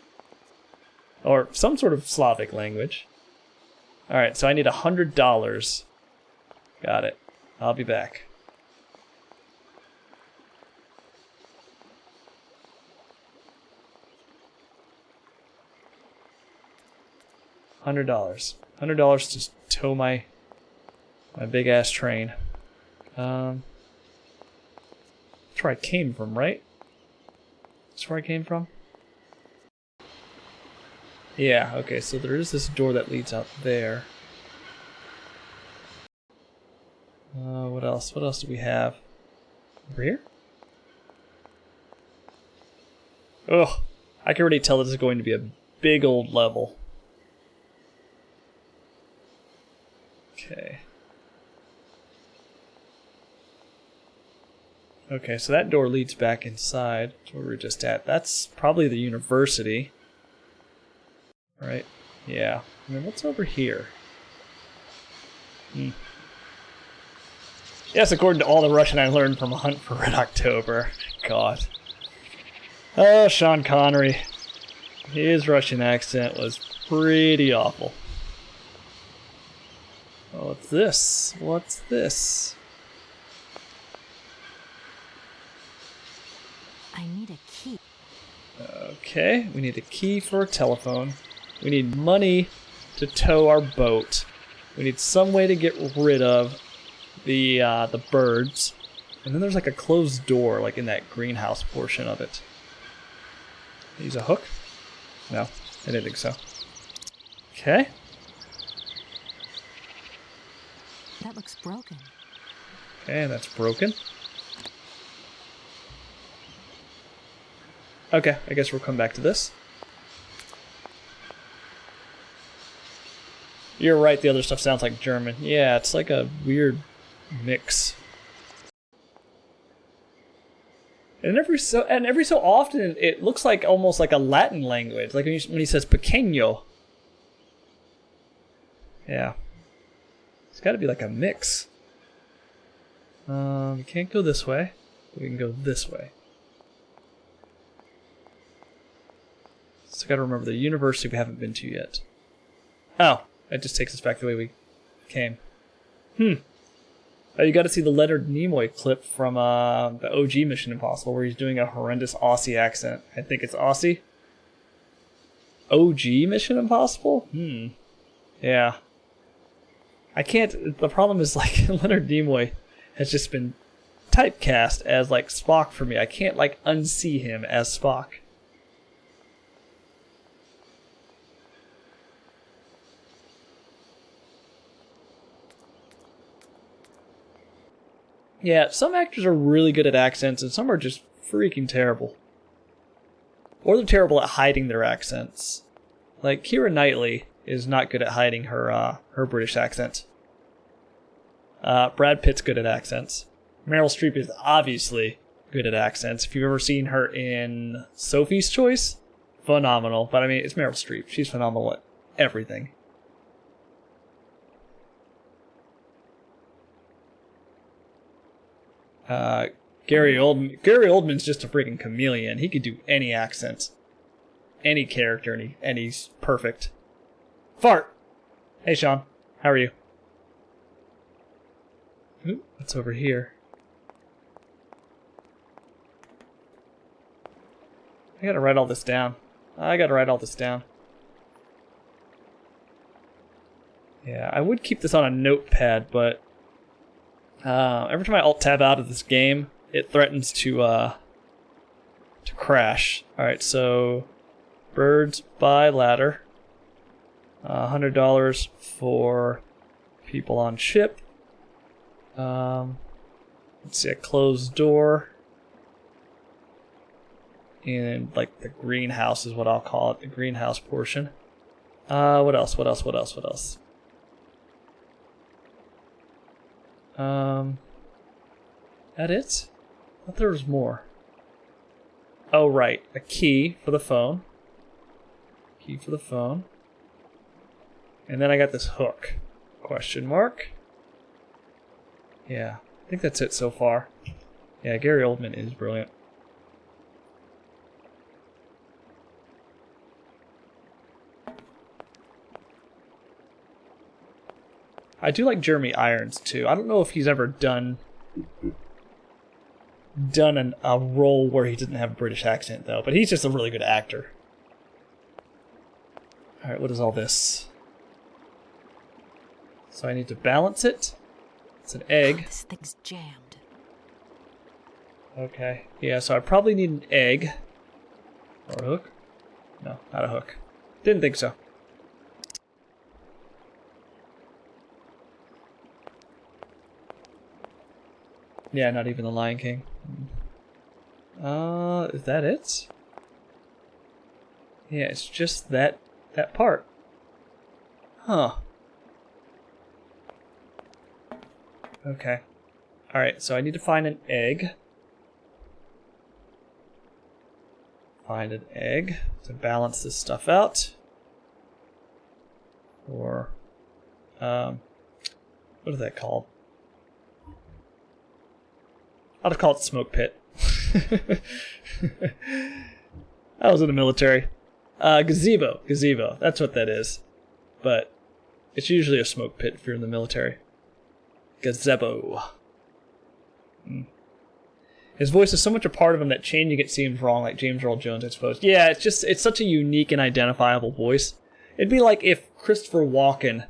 Or some sort of Slavic language. Alright, so I need $100. Got it. I'll be back. $100 to tow my big ass train. That's where I came from, right? That's where I came from? Yeah, okay, so there is this door that leads out there. What else? What else do we have? Over here? Ugh, I can already tell this is going to be a big old level. Okay. Okay, so that door leads back inside. That's where we were just at. That's probably the university. Right? Yeah. And then what's over here? Yes, according to all the Russian I learned from A Hunt for Red October. God. Oh, Sean Connery. His Russian accent was pretty awful. Oh, what's this? What's this? I need a key. Okay, we need a key for a telephone. We need money to tow our boat. We need some way to get rid of the birds. And then there's like a closed door, like in that greenhouse portion of it. Use a hook? No, I didn't think so. Okay. That looks broken. Okay, that's broken. Okay, I guess we'll come back to this. You're right, the other stuff sounds like German. Yeah, it's like a weird mix. And every so often it looks like almost like a Latin language, like when he says pequeño. Yeah. It's got to be like a mix. We can't go this way. We can go this way. So got to remember the university we haven't been to yet. Oh, that just takes us back the way we came. Oh, you got to see the Leonard Nimoy clip from the OG Mission Impossible where he's doing a horrendous Aussie accent. I think it's Aussie. OG Mission Impossible? Yeah. I can't... The problem is, like, Leonard Nimoy has just been typecast as, like, Spock for me. I can't, like, unsee him as Spock. Yeah, some actors are really good at accents, and some are just freaking terrible. Or they're terrible at hiding their accents. Like, Keira Knightley is not good at hiding her British accent. Brad Pitt's good at accents. Meryl Streep is obviously good at accents. If you've ever seen her in Sophie's Choice, phenomenal. But I mean, it's Meryl Streep. She's phenomenal at everything. Gary Oldman's just a freaking chameleon. He could do any accent, any character, and he's perfect. Fart! Hey, Sean. How are you? Ooh, what's over here? I gotta write all this down. Yeah, I would keep this on a notepad, but every time I alt-tab out of this game, it threatens to crash. Alright, so birds by ladder. $100 for people on ship. Let's see, a closed door. And like the greenhouse is what I'll call it, the greenhouse portion. What else? That it? I thought there was more. Oh, right. A key for the phone. Key for the phone. And then I got this hook. Question mark. Yeah, I think that's it so far. Yeah, Gary Oldman is brilliant. I do like Jeremy Irons too. I don't know if he's ever done a role where he doesn't have a British accent though, but he's just a really good actor. All right, what is all this? So I need to balance it. It's an egg. This thing's jammed. Okay. Yeah, so I probably need an egg. Or a hook? No, not a hook. Didn't think so. Yeah, not even the Lion King. Is that it? Yeah, it's just that part. Huh. Okay. Alright, so I need to find an egg. Find an egg to balance this stuff out. Or, what is that called? I'll just call it smoke pit. I was in the military. Gazebo. Gazebo. That's what that is. But it's usually a smoke pit if you're in the military. Gazebo. His voice is so much a part of him that changing it seems wrong, like James Earl Jones, I suppose. Yeah, it's such a unique and identifiable voice. It'd be like if Christopher Walken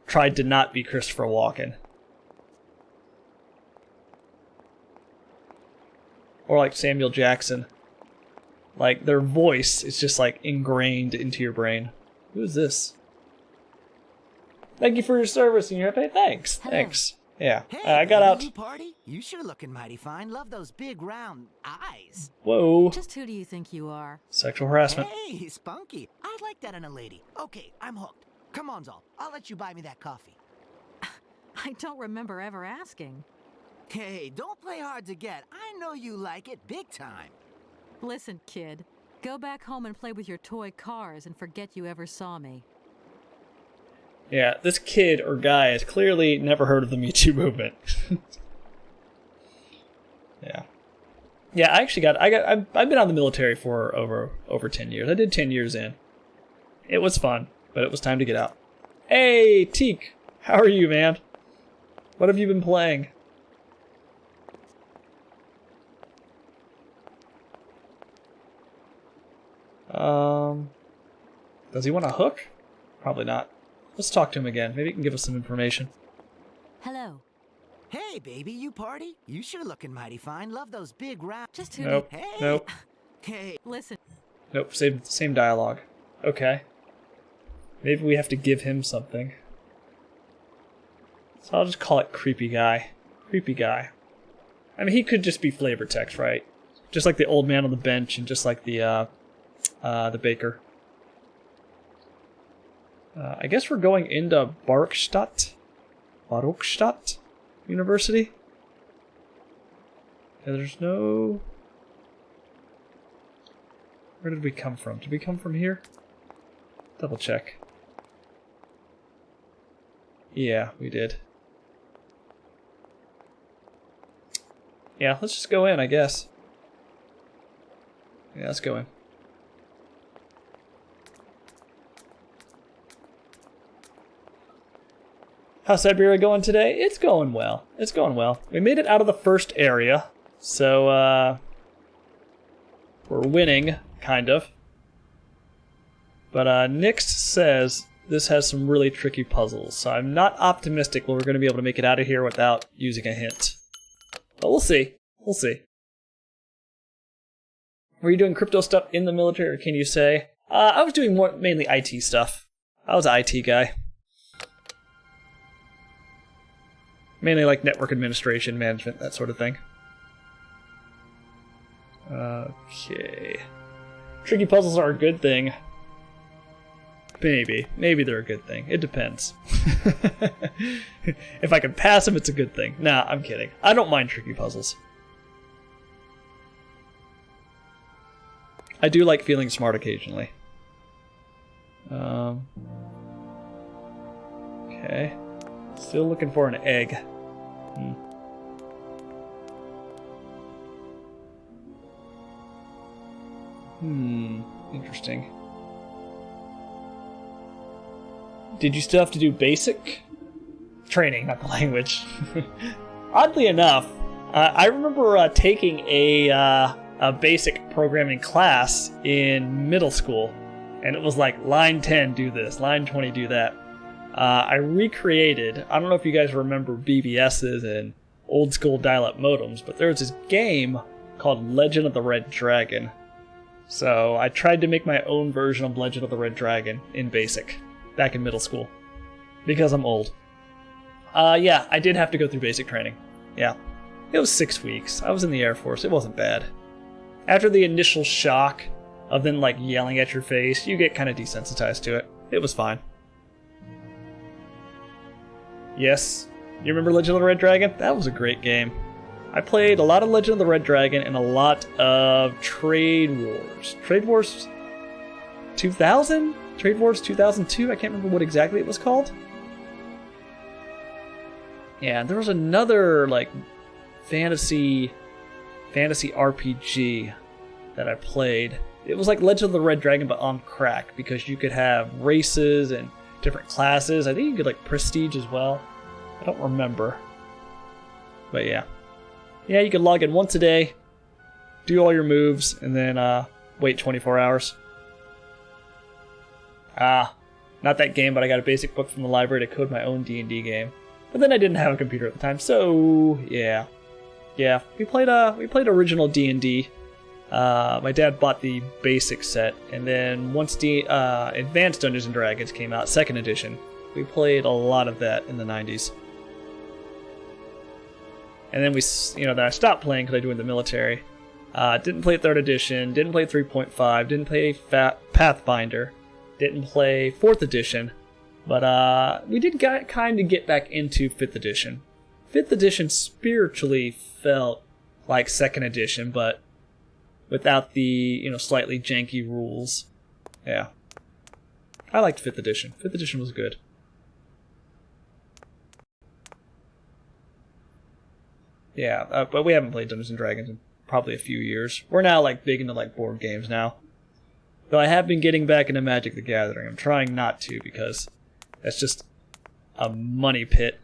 tried to not be Christopher Walken. Or like Samuel Jackson. Like, their voice is just like ingrained into your brain. Who is this? Thank you for your service and your pay. Thanks. Hello. Thanks. Yeah. Hey, I got out. You party? You sure looking mighty fine. Love those big round eyes. Whoa. Just who do you think you are? Sexual harassment. Hey, spunky. I like that in a lady. Okay, I'm hooked. Come on, Zol. I'll let you buy me that coffee. I don't remember ever asking. Hey, don't play hard to get. I know you like it big time. Listen, kid. Go back home and play with your toy cars and forget you ever saw me. Yeah, this kid or guy has clearly never heard of the Me Too movement. Yeah. Yeah, I've been out of the military for over 10 years. I did 10 years in. It was fun, but it was time to get out. Hey, Teak, how are you, man? What have you been playing? Does he want a hook? Probably not. Let's talk to him again. Maybe he can give us some information. Hello. Hey, baby, you party? You sure looking mighty fine. Love those big round... Just who Nope. do Hey. Nope. Hey. Listen. Nope. Same dialogue. Okay. Maybe we have to give him something. So I'll just call it creepy guy. Creepy guy. I mean, he could just be flavor text, right? Just like the old man on the bench and just like the baker. I guess we're going into Baruchstadt University. And there's no... Where did we come from? Did we come from here? Double check. Yeah, we did. Yeah, let's just go in, I guess. Yeah, let's go in. How's Syberia going today? It's going well. It's going well. We made it out of the first area, so we're winning, kind of. But Nix says this has some really tricky puzzles, so I'm not optimistic we're going to be able to make it out of here without using a hint. But we'll see. We'll see. Were you doing crypto stuff in the military, or can you say? I was doing mainly IT stuff. I was an IT guy. Mainly like network administration, management, that sort of thing. Okay. Tricky puzzles are a good thing. Maybe. Maybe they're a good thing. It depends. If I can pass them, it's a good thing. Nah, I'm kidding. I don't mind tricky puzzles. I do like feeling smart occasionally. Okay. Still looking for an egg. Interesting. Did you still have to do basic training, not the language? Oddly enough, I remember taking a basic programming class in middle school, and it was like line 10 do this, line 20 do that. I recreated, I don't know if you guys remember BBSs and old school dial-up modems, but there was this game called Legend of the Red Dragon. So I tried to make my own version of Legend of the Red Dragon in BASIC back in middle school because I'm old. Yeah, I did have to go through basic training. Yeah, it was 6 weeks. I was in the Air Force. It wasn't bad. After the initial shock of them like yelling at your face, you get kind of desensitized to it. It was fine. Yes, you remember Legend of the Red Dragon? That was a great game. I played a lot of Legend of the Red Dragon and a lot of Trade Wars. Trade Wars 2000? Trade Wars 2002? I can't remember what exactly it was called. Yeah, there was another like fantasy RPG that I played. It was like Legend of the Red Dragon but on crack because you could have races and different classes. I think you could like prestige as well. I don't remember. But yeah. Yeah, you could log in once a day, do all your moves, and then wait 24 hours. Not that game, but I got a basic book from the library to code my own D&D game. But then I didn't have a computer at the time, so yeah. Yeah, we played original D&D. My dad bought the basic set, and then once Advanced Dungeons & Dragons came out, 2nd edition, we played a lot of that in the 90s. And then then I stopped playing because I joined the military. Didn't play 3rd edition, didn't play 3.5, didn't play Pathfinder, didn't play 4th edition, but we did kind of get back into 5th edition. 5th edition spiritually felt like 2nd edition, but without the, slightly janky rules. Yeah. I liked 5th edition. 5th edition was good. Yeah, but we haven't played Dungeons & Dragons in probably a few years. We're now big into board games now. Though I have been getting back into Magic the Gathering. I'm trying not to because that's just a money pit.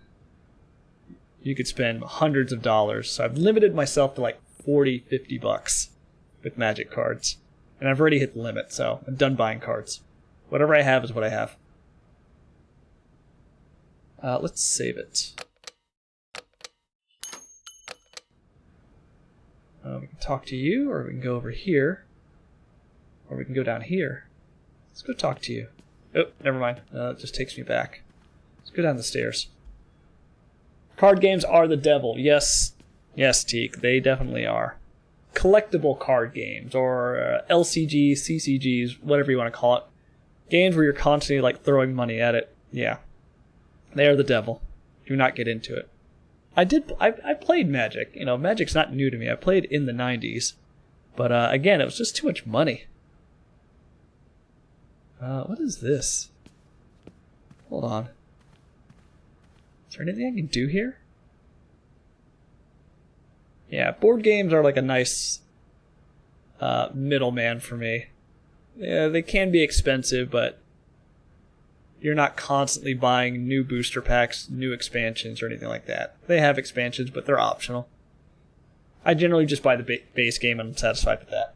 You could spend hundreds of dollars. So I've limited myself to $40, $50 with Magic cards. And I've already hit the limit, so I'm done buying cards. Whatever I have is what I have. Let's save it. We can talk to you, or we can go over here. Or we can go down here. Let's go talk to you. Oh, never mind. It just takes me back. Let's go down the stairs. Card games are the devil. Yes. Yes, Teak, they definitely are. Collectible card games, or LCGs, CCGs, whatever you want to call it. Games where you're constantly throwing money at it. Yeah. They are the devil. Do not get into it. I played Magic. Magic's not new to me. I played in the 90s. But again, it was just too much money. What is this? Hold on. Is there anything I can do here? Yeah, board games are a nice middleman for me. Yeah, they can be expensive, but you're not constantly buying new booster packs, new expansions, or anything like that. They have expansions, but they're optional. I generally just buy the base game and I'm satisfied with that.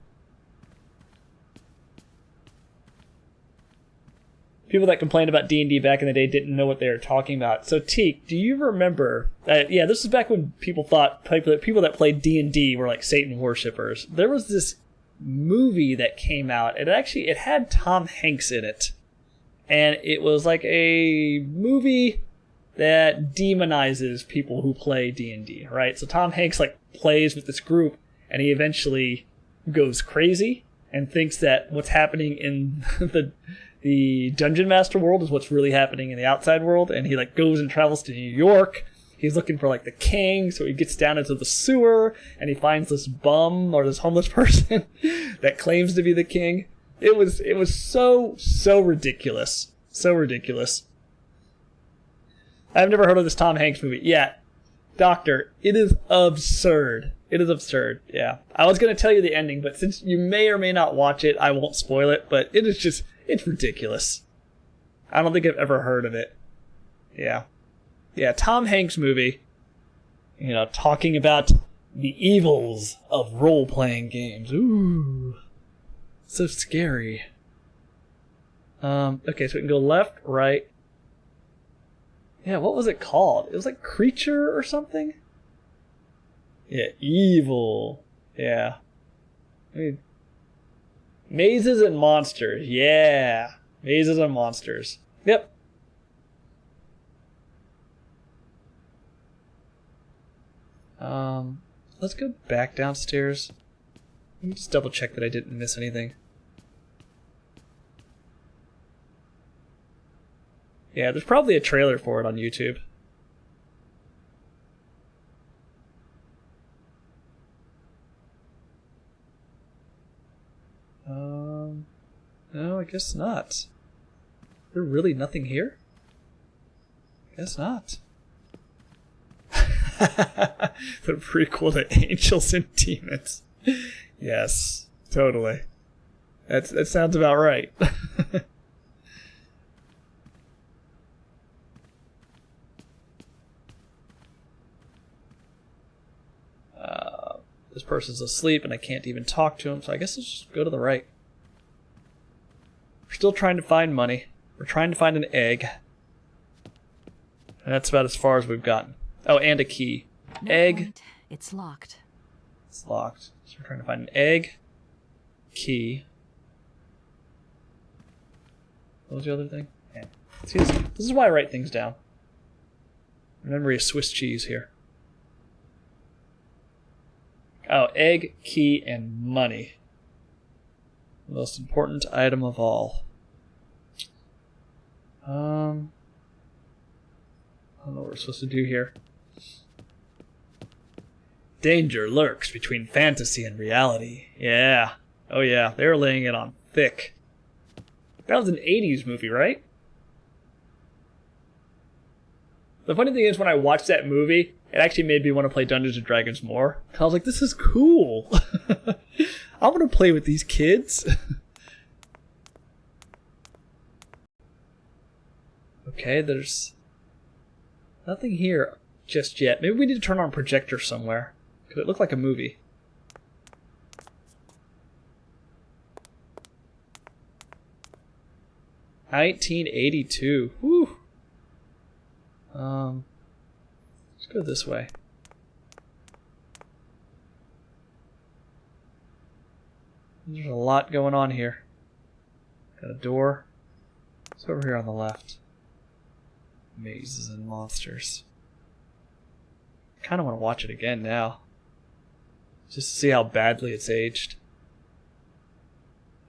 People that complained about D&D back in the day didn't know what they were talking about. So, Teak, do you remember... yeah, this is back when people thought people that played D&D were like Satan worshippers. There was this movie that came out. It had Tom Hanks in it. And it was like a movie that demonizes people who play D&D, right? So Tom Hanks like plays with this group, and he eventually goes crazy and thinks that what's happening in the Dungeon Master world is what's really happening in the outside world, and he like goes and travels to New York. He's looking for like the king, so he gets down into the sewer, and he finds this bum or this homeless person that claims to be the king. It was so ridiculous. So ridiculous. I've never heard of this Tom Hanks movie. Yeah, Doctor, it is absurd. It is absurd, yeah. I was going to tell you the ending, but since you may or may not watch it, I won't spoil it, but it is just, it's ridiculous. I don't think I've ever heard of it. Yeah. Yeah, Tom Hanks movie, you know, talking about the evils of role-playing games. Ooh. So scary. Okay, so we can go left, right. Yeah, what was it called? It was like Creature or something? Yeah, Evil. Yeah. I mean, Mazes and Monsters. Yeah. Mazes and Monsters. Yep. Let's go back downstairs. Let me just double check that I didn't miss anything. Yeah, there's probably a trailer for it on YouTube. No, I guess not. There's really nothing here? Guess not. The prequel to Angels and Demons. Yes, totally. That sounds about right. This person's asleep and I can't even talk to him, so I guess let's just go to the right. We're still trying to find money. We're trying to find an egg. And that's about as far as we've gotten. Oh, and a key. No Egg. point. It's locked. It's locked. So we're trying to find an egg. Key. What was the other thing? Yeah. See, this is why I write things down. Memory of Swiss cheese here. Oh, egg, key, and money. The most important item of all. I don't know what we're supposed to do here. Danger lurks between fantasy and reality. Yeah. Oh yeah, they were laying it on thick. That was an 80s movie, right? The funny thing is, when I watched that movie, it actually made me want to play Dungeons & Dragons more. I was like, this is cool. I want to play with these kids. Okay, there's nothing here just yet. Maybe we need to turn on a projector somewhere. Because it looked like a movie. $1982. Whew. Let's go this way. There's a lot going on here. Got a door. It's over here on the left. Mazes and Monsters. Kind of want to watch it again now. Just to see how badly it's aged.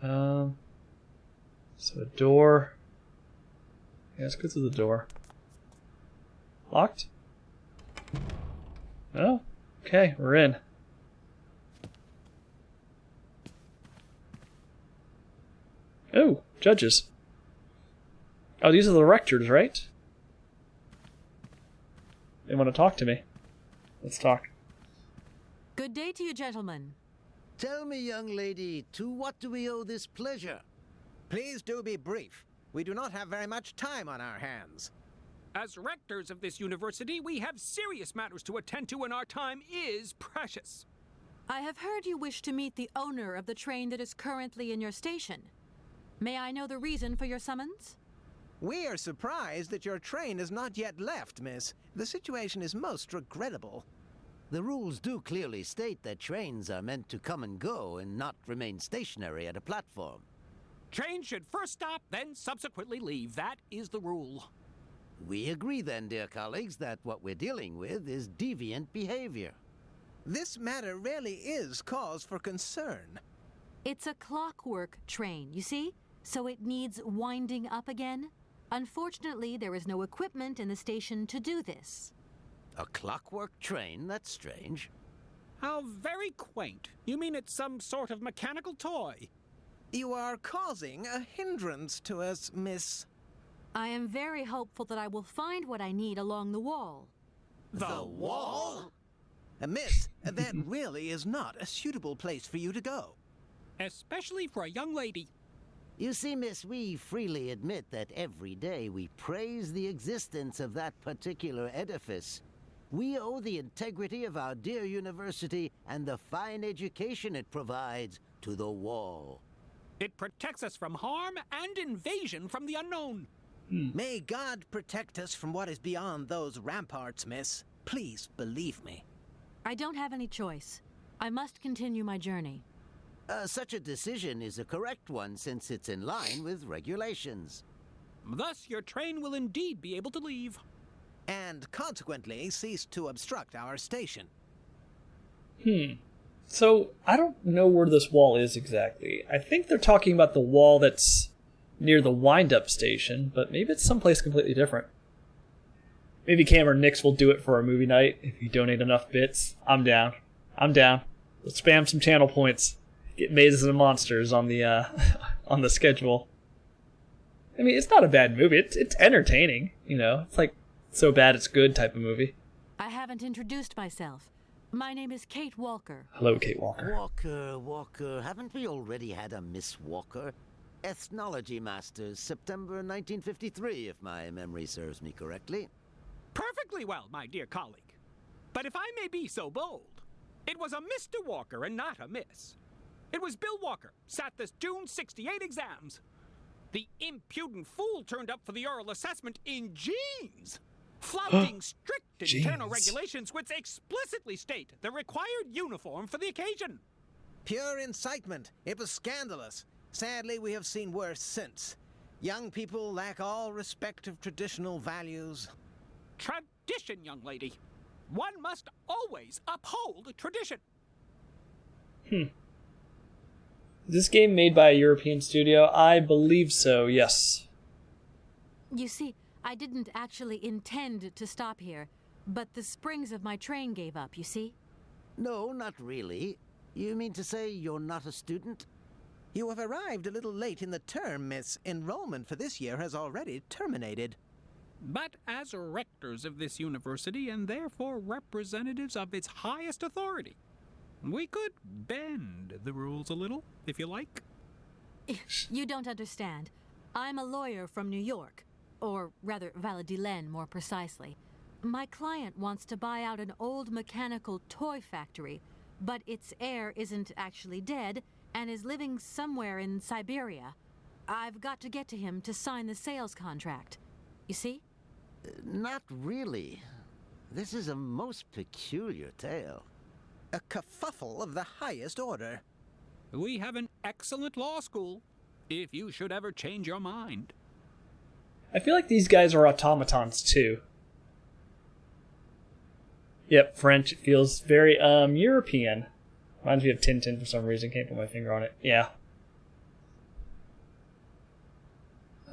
So a door. Yeah, let's go through the door. Locked? Oh, okay, we're in. Oh, judges. Oh, these are the rectors, right? They want to talk to me. Let's talk. Good day to you, gentlemen. Tell me, young lady, to what do we owe this pleasure? Please do be brief. We do not have very much time on our hands. As rectors of this university, we have serious matters to attend to, and our time is precious. I have heard you wish to meet the owner of the train that is currently in your station. May I know the reason for your summons? We are surprised that your train has not yet left, miss. The situation is most regrettable. The rules do clearly state that trains are meant to come and go and not remain stationary at a platform. Trains should first stop, then subsequently leave. That is the rule. We agree then, dear colleagues, that what we're dealing with is deviant behavior. This matter really is cause for concern. It's a clockwork train, you see? So it needs winding up again. Unfortunately, there is no equipment in the station to do this. A clockwork train? That's strange. How very quaint. You mean it's some sort of mechanical toy? You are causing a hindrance to us, miss. I am very hopeful that I will find what I need along the wall. The wall? Miss, that really is not a suitable place for you to go. Especially for a young lady. You see, miss, we freely admit that every day we praise the existence of that particular edifice. We owe the integrity of our dear university and the fine education it provides to the wall. It protects us from harm and invasion from the unknown. May God protect us from what is beyond those ramparts, miss. Please believe me. I don't have any choice. I must continue my journey. Such a decision is a correct one since it's in line with regulations. Thus, your train will indeed be able to leave. And consequently cease to obstruct our station. So, I don't know where this wall is exactly. I think they're talking about the wall that's near the wind-up station, but maybe it's someplace completely different. Maybe Cam or Nix will do it for our movie night if you donate enough bits. I'm down. Let's spam some channel points. Get Mazes and Monsters on the on the schedule. I mean, it's not a bad movie. It's entertaining, you know. It's like so bad it's good type of movie. I haven't introduced myself. My name is Kate Walker. Hello, Kate Walker. Walker. Haven't we already had a Miss Walker? Ethnology Masters, September 1953, if my memory serves me correctly. Perfectly well, my dear colleague. But if I may be so bold, it was a Mr. Walker and not a Miss. It was Bill Walker, sat this June 68 exams. The impudent fool turned up for the oral assessment in jeans, flouting strict internal regulations which explicitly state the required uniform for the occasion. Pure incitement. It was scandalous. Sadly, we have seen worse since. Young people lack all respect of traditional values. Tradition, young lady. One must always uphold tradition. Is this game made by a European studio? I believe so, yes. You see, I didn't actually intend to stop here, but the springs of my train gave up, you see? No, not really. You mean to say you're not a student? You have arrived a little late in the term, miss. Enrollment for this year has already terminated. But as rectors of this university and therefore representatives of its highest authority, we could bend the rules a little, if you like. You don't understand. I'm a lawyer from New York, or rather Valladolid more precisely. My client wants to buy out an old mechanical toy factory, but its heir isn't actually dead and is living somewhere in Syberia. I've got to get to him to sign the sales contract. You see? Not really. This is a most peculiar tale. A kerfuffle of the highest order. We have an excellent law school, if you should ever change your mind. I feel like these guys are automatons too. Yep, French. It feels very European. Reminds me of Tintin for some reason. Can't put my finger on it. Yeah.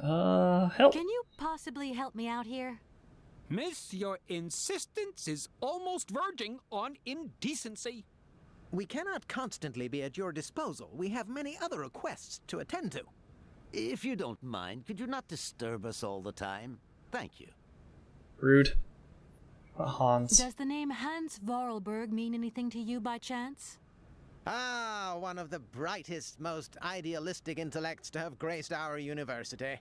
Help. Can you possibly help me out here? Miss, your insistence is almost verging on indecency. We cannot constantly be at your disposal. We have many other requests to attend to. If you don't mind, could you not disturb us all the time? Thank you. Rude. Hans. Does the name Hans Vorarlberg mean anything to you by chance? Ah, one of the brightest, most idealistic intellects to have graced our university.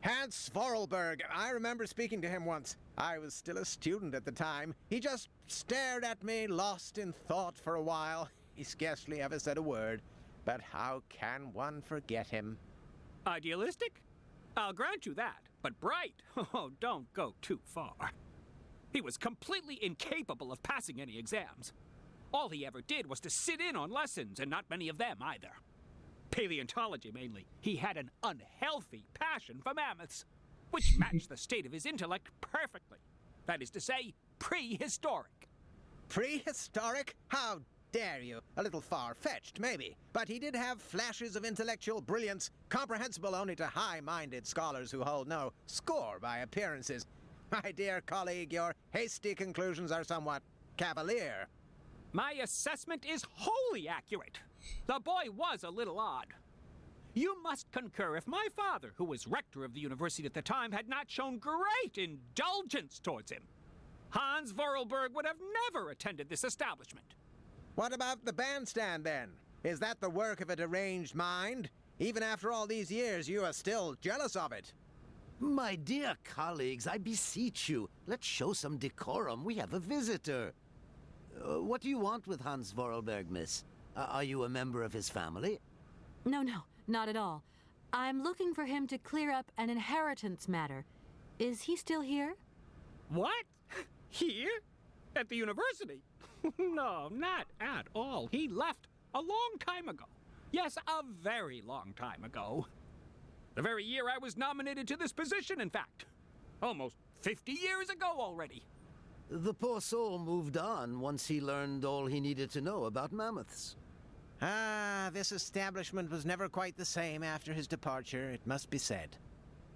Hans Vorarlberg. I remember speaking to him once. I was still a student at the time. He just stared at me, lost in thought for a while. He scarcely ever said a word. But how can one forget him? Idealistic? I'll grant you that, but bright? Oh, don't go too far. He was completely incapable of passing any exams. All he ever did was to sit in on lessons, and not many of them either. Paleontology, mainly. He had an unhealthy passion for mammoths, which matched the state of his intellect perfectly. That is to say, prehistoric. Prehistoric? How dare you? A little far-fetched, maybe. But he did have flashes of intellectual brilliance, comprehensible only to high-minded scholars who hold no score by appearances. My dear colleague, your hasty conclusions are somewhat cavalier. My assessment is wholly accurate. The boy was a little odd. You must concur if my father, who was rector of the university at the time, had not shown great indulgence towards him. Hans Vorarlberg would have never attended this establishment. What about the bandstand, then? Is that the work of a deranged mind? Even after all these years, you are still jealous of it. My dear colleagues, I beseech you, let's show some decorum. We have a visitor. What do you want with Hans Vorarlberg, miss? Are you a member of his family? No, not at all. I'm looking for him to clear up an inheritance matter. Is he still here? What? Here? At the university? No, not at all. He left a long time ago. Yes, a very long time ago. The very year I was nominated to this position, in fact. Almost 50 years ago already. The poor soul moved on once he learned all he needed to know about mammoths. Ah, this establishment was never quite the same after his departure, it must be said.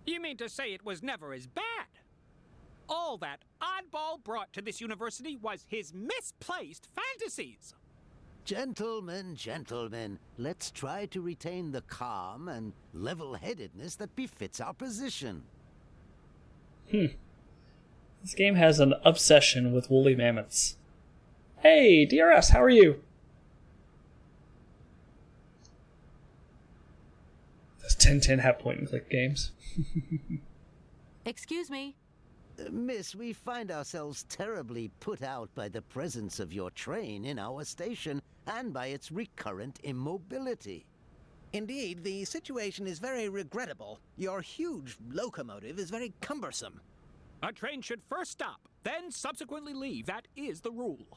You mean to say it was never as bad? All that oddball brought to this university was his misplaced fantasies. Gentlemen, let's try to retain the calm and level-headedness that befits our position. This game has an obsession with woolly mammoths. Hey, DRS, how are you? Those 10-10 have point-and-click games. Excuse me. Miss, we find ourselves terribly put out by the presence of your train in our station and by its recurrent immobility. Indeed, the situation is very regrettable. Your huge locomotive is very cumbersome. A train should first stop, then subsequently leave. That is the rule.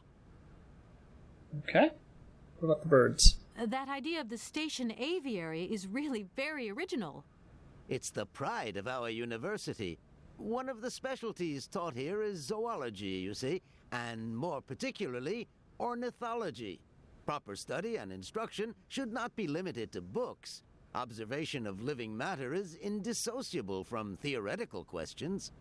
Okay. What about the birds? That idea of the station aviary is really very original. It's the pride of our university. One of the specialties taught here is zoology, you see, and more particularly, ornithology. Proper study and instruction should not be limited to books. Observation of living matter is indissociable from theoretical questions.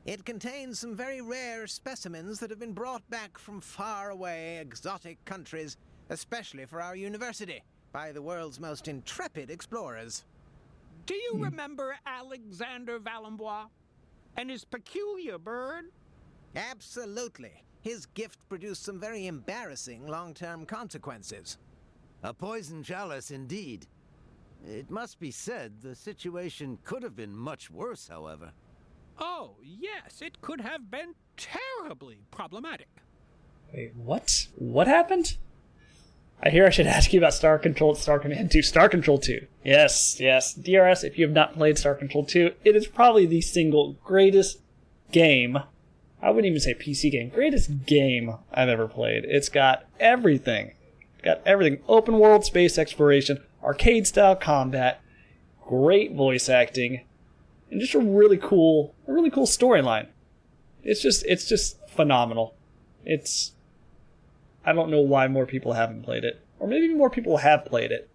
It contains some very rare specimens that have been brought back from faraway, exotic countries, especially for our university, by the world's most intrepid explorers. Do you remember Alexander Valenbois and his peculiar bird? Absolutely. His gift produced some very embarrassing long-term consequences. A poison chalice indeed. It must be said the situation could have been much worse, however. Oh, yes, it could have been terribly problematic. Wait, what? What happened? I hear I should ask you about Star Control, Star Command 2, Star Control 2. Yes. DRS, if you have not played Star Control 2, it is probably the single greatest game, I wouldn't even say PC game, greatest game I've ever played. It's got everything. Open world space exploration, arcade style combat, great voice acting, and just a really cool storyline. It's just phenomenal. I don't know why more people haven't played it. Or maybe more people have played it.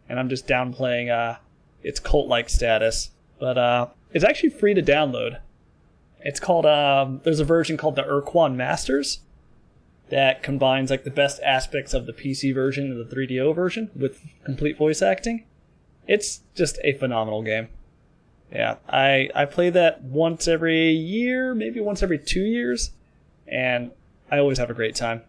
And I'm just downplaying its cult-like status. But it's actually free to download. It's called, there's a version called the Urquan Masters that combines like the best aspects of the PC version and the 3DO version with complete voice acting. It's just a phenomenal game. Yeah, I play that once every year, maybe once every 2 years, and I always have a great time.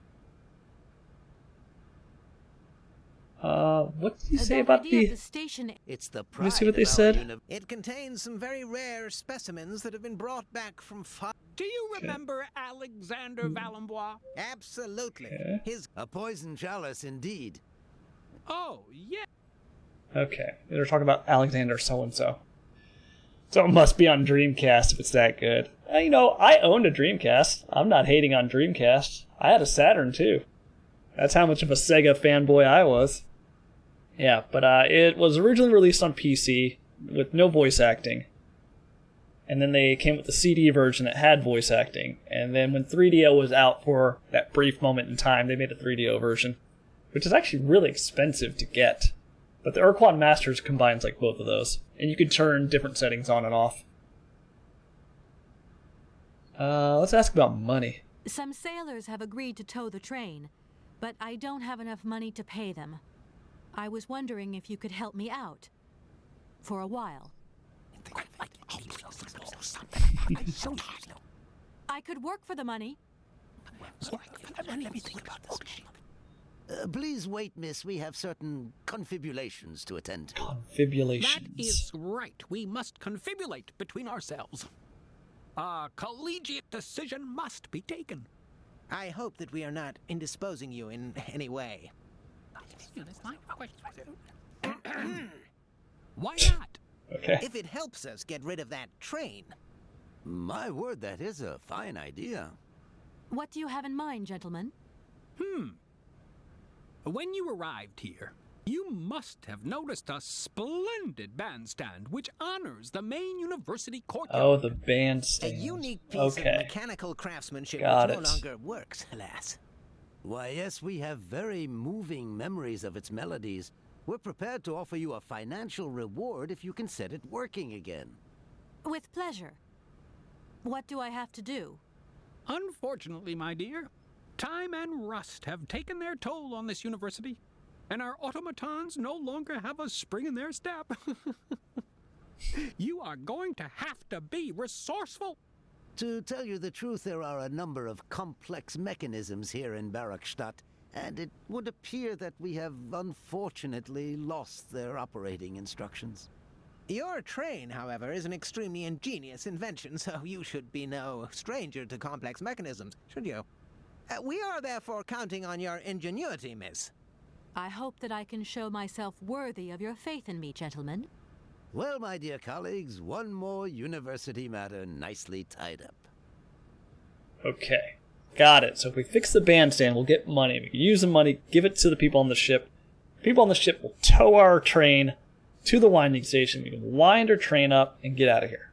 What did you say about the station? It's the pride. Let me see what they said. It contains some very rare specimens that have been brought back from far. Do you remember Alexander Valenbois? Absolutely. Okay. A poison chalice indeed. Oh, yeah. Okay, they're talking about Alexander so-and-so. So it must be on Dreamcast if it's that good. You know, I owned a Dreamcast. I'm not hating on Dreamcast. I had a Saturn too. That's how much of a Sega fanboy I was. Yeah, but it was originally released on PC with no voice acting. And then they came with the CD version that had voice acting. And then when 3DO was out for that brief moment in time, they made a 3DO version, which is actually really expensive to get. But the Urquan Masters combines like both of those. And you can turn different settings on and off. Let's ask about money. Some sailors have agreed to tow the train, but I don't have enough money to pay them. I was wondering if you could help me out. For a while. I could work for the money. Please wait, miss. We have certain confibulations to attend to. Confibulations. That is right. We must confibulate between ourselves. A collegiate decision must be taken. I hope that we are not indisposing you in any way. Why not? Okay. If it helps us get rid of that train. My word, that is a fine idea. What do you have in mind, gentlemen? When you arrived here, you must have noticed a splendid bandstand which honors the main university courtyard. Oh, the bandstand. A unique piece of mechanical craftsmanship which no longer works, alas. Why, yes, we have very moving memories of its melodies. We're prepared to offer you a financial reward if you can set it working again. With pleasure. What do I have to do? Unfortunately, my dear, time and rust have taken their toll on this university, and our automatons no longer have a spring in their step. You are going to have to be resourceful. To tell you the truth, there are a number of complex mechanisms here in Barakstadt, and it would appear that we have unfortunately lost their operating instructions. Your train, however, is an extremely ingenious invention, so you should be no stranger to complex mechanisms, should you? We are therefore counting on your ingenuity, miss. I hope that I can show myself worthy of your faith in me, gentlemen. Well, my dear colleagues, one more university matter nicely tied up. Okay. Got it. So if we fix the bandstand, we'll get money. We can use the money, give it to the people on the ship. People on the ship will tow our train to the winding station. We can wind our train up and get out of here.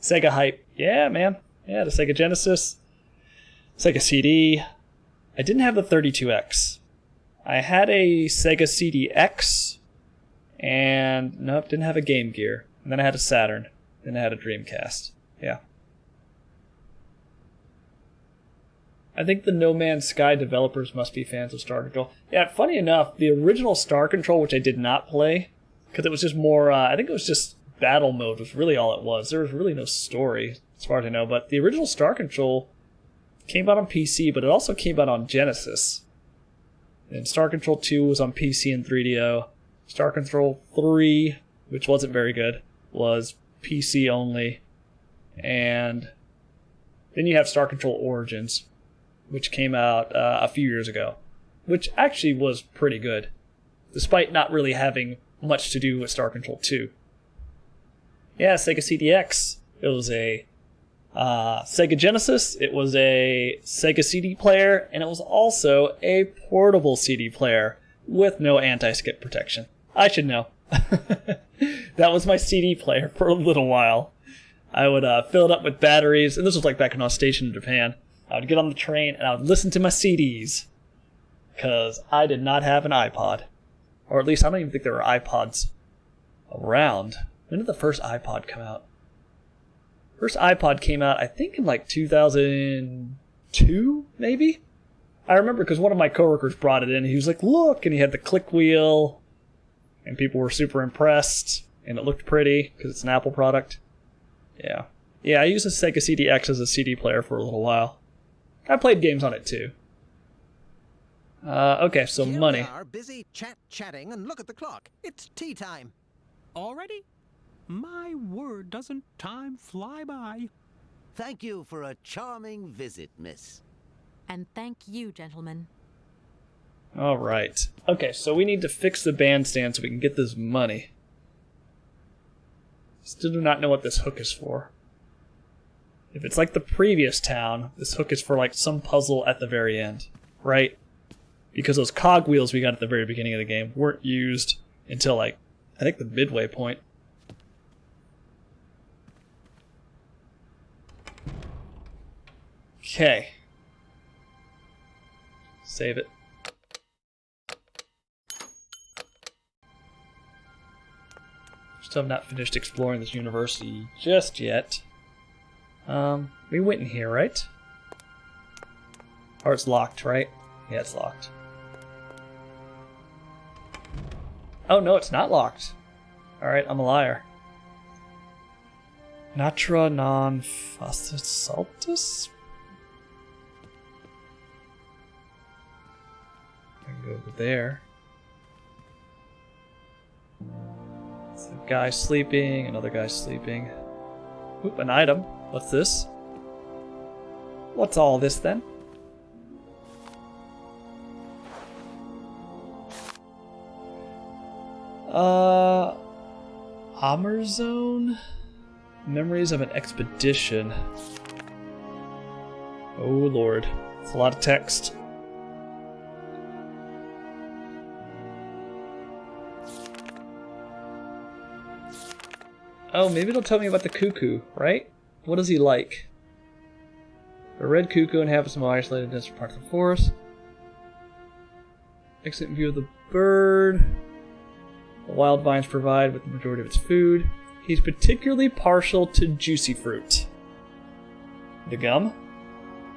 Sega hype. Yeah, man. Yeah, the Sega Genesis. Sega CD. I didn't have the 32X. I had a Sega CD-X. And nope, didn't have a Game Gear. And then I had a Saturn. Then I had a Dreamcast. Yeah. I think the No Man's Sky developers must be fans of Star Control. Yeah, funny enough, the original Star Control, which I did not play, because it was just more, I think it was just battle mode was really all it was. There was really no story, as far as I know. But the original Star Control came out on PC, but it also came out on Genesis. And Star Control 2 was on PC and 3DO. Star Control 3, which wasn't very good, was PC only. And then you have Star Control Origins, which came out a few years ago, which actually was pretty good, despite not really having much to do with Star Control 2. Yeah, Sega CD-X. It was a Sega Genesis, it was a Sega CD player, and it was also a portable CD player with no anti-skip protection. I should know. That was my CD player for a little while. I would fill it up with batteries, and this was like back when I was stationed in Japan. I would get on the train and I would listen to my CDs, because I did not have an iPod. Or at least I don't even think there were iPods around. When did the first iPod come out? First iPod came out, I think, in like 2002, maybe? I remember because one of my coworkers brought it in. He was like, look, and he had the click wheel, and people were super impressed, and it looked pretty because it's an Apple product. Yeah. Yeah, I used a Sega CD-X as a CD player for a little while. I played games on it too. Okay, so Here money. we are, busy chatting, and look at the clock. It's tea time. Already? My word, doesn't time fly by? Thank you for a charming visit, miss. And thank you, gentlemen. All right. Okay, so we need to fix the bandstand so we can get this money. Still do not know what this hook is for. If it's like the previous town, this hook is for like some puzzle at the very end, right? Because those cogwheels we got at the very beginning of the game weren't used until like, I think the midway point. Okay. Save it. Still have not finished exploring this university just yet. We went in here, right? Or it's locked, right? Yeah, it's locked. Oh, no, it's not locked. Alright, I'm a liar. Natra non facet I can go over there. It's a guy sleeping, another guy sleeping. Oop, an item. What's this? What's all this then? Amerzone? Memories of an expedition. Oh lord. It's a lot of text. Oh, maybe it'll tell me about the cuckoo, right? What is he like? The red cuckoo inhabits some isolated desert parts of the forest. Excellent view of the bird. The wild vines provide with the majority of its food. He's particularly partial to juicy fruit. The gum?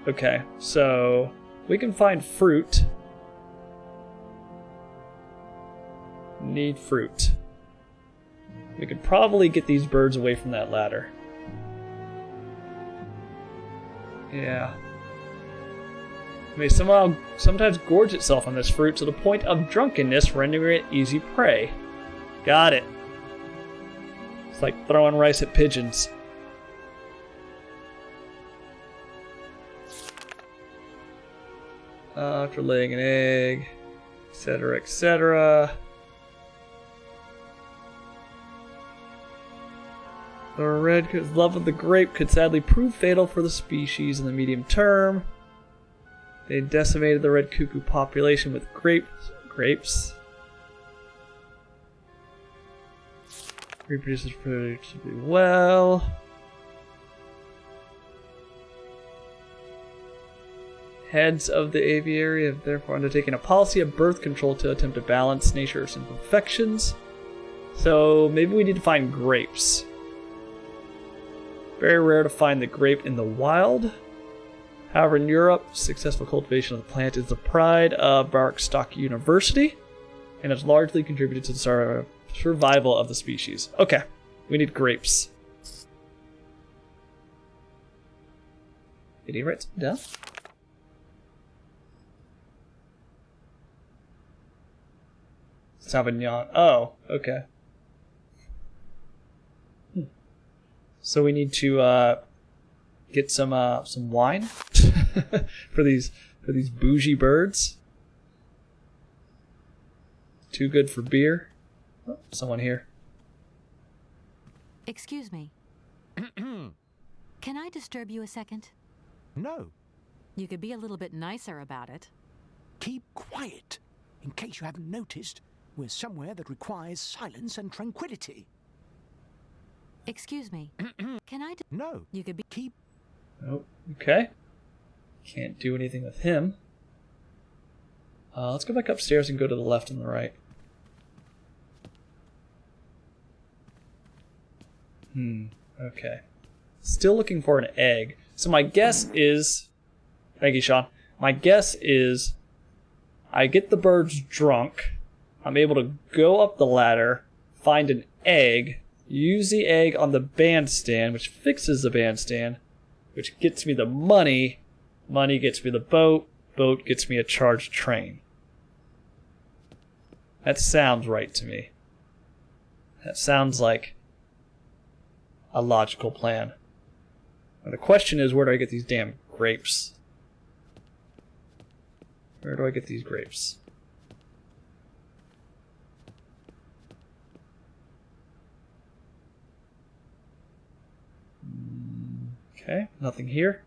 Okay, so we can find fruit. Need fruit. We could probably get these birds away from that ladder. Yeah. It may sometimes gorge itself on this fruit to the point of drunkenness, rendering it easy prey. Got it. It's like throwing rice at pigeons. After laying an egg, etc., etc. The redcoat's love of the grape could sadly prove fatal for the species in the medium term. They decimated the red cuckoo population with grapes. Reproduces predictably well. Heads of the aviary have therefore undertaken a policy of birth control to attempt to balance nature's imperfections. So maybe we need to find grapes. Very rare to find the grape in the wild. However, in Europe, successful cultivation of the plant is the pride of Barkstock University, and has largely contributed to the survival of the species. Okay, we need grapes. Did he write something down? Sauvignon. Oh, okay. So we need to get some wine for these bougie birds. Too good for beer. Oh, someone here. Excuse me. Can I disturb you a second? No. You could be a little bit nicer about it. Keep quiet. In case you haven't noticed, we're somewhere that requires silence and tranquility. Excuse me. Can I? No. You could be. Keep. Oh, okay. Can't do anything with him. Let's go back upstairs and go to the left and the right. Okay. Still looking for an egg. So my guess is... Thank you, Sean. My guess is I get the birds drunk. I'm able to go up the ladder, find an egg, use the egg on the bandstand, which fixes the bandstand, which gets me the money. Money gets me the boat. Boat gets me a charged train. That sounds right to me. That sounds like a logical plan. Now the question is, where do I get these damn grapes? Where do I get these grapes? Okay, nothing here.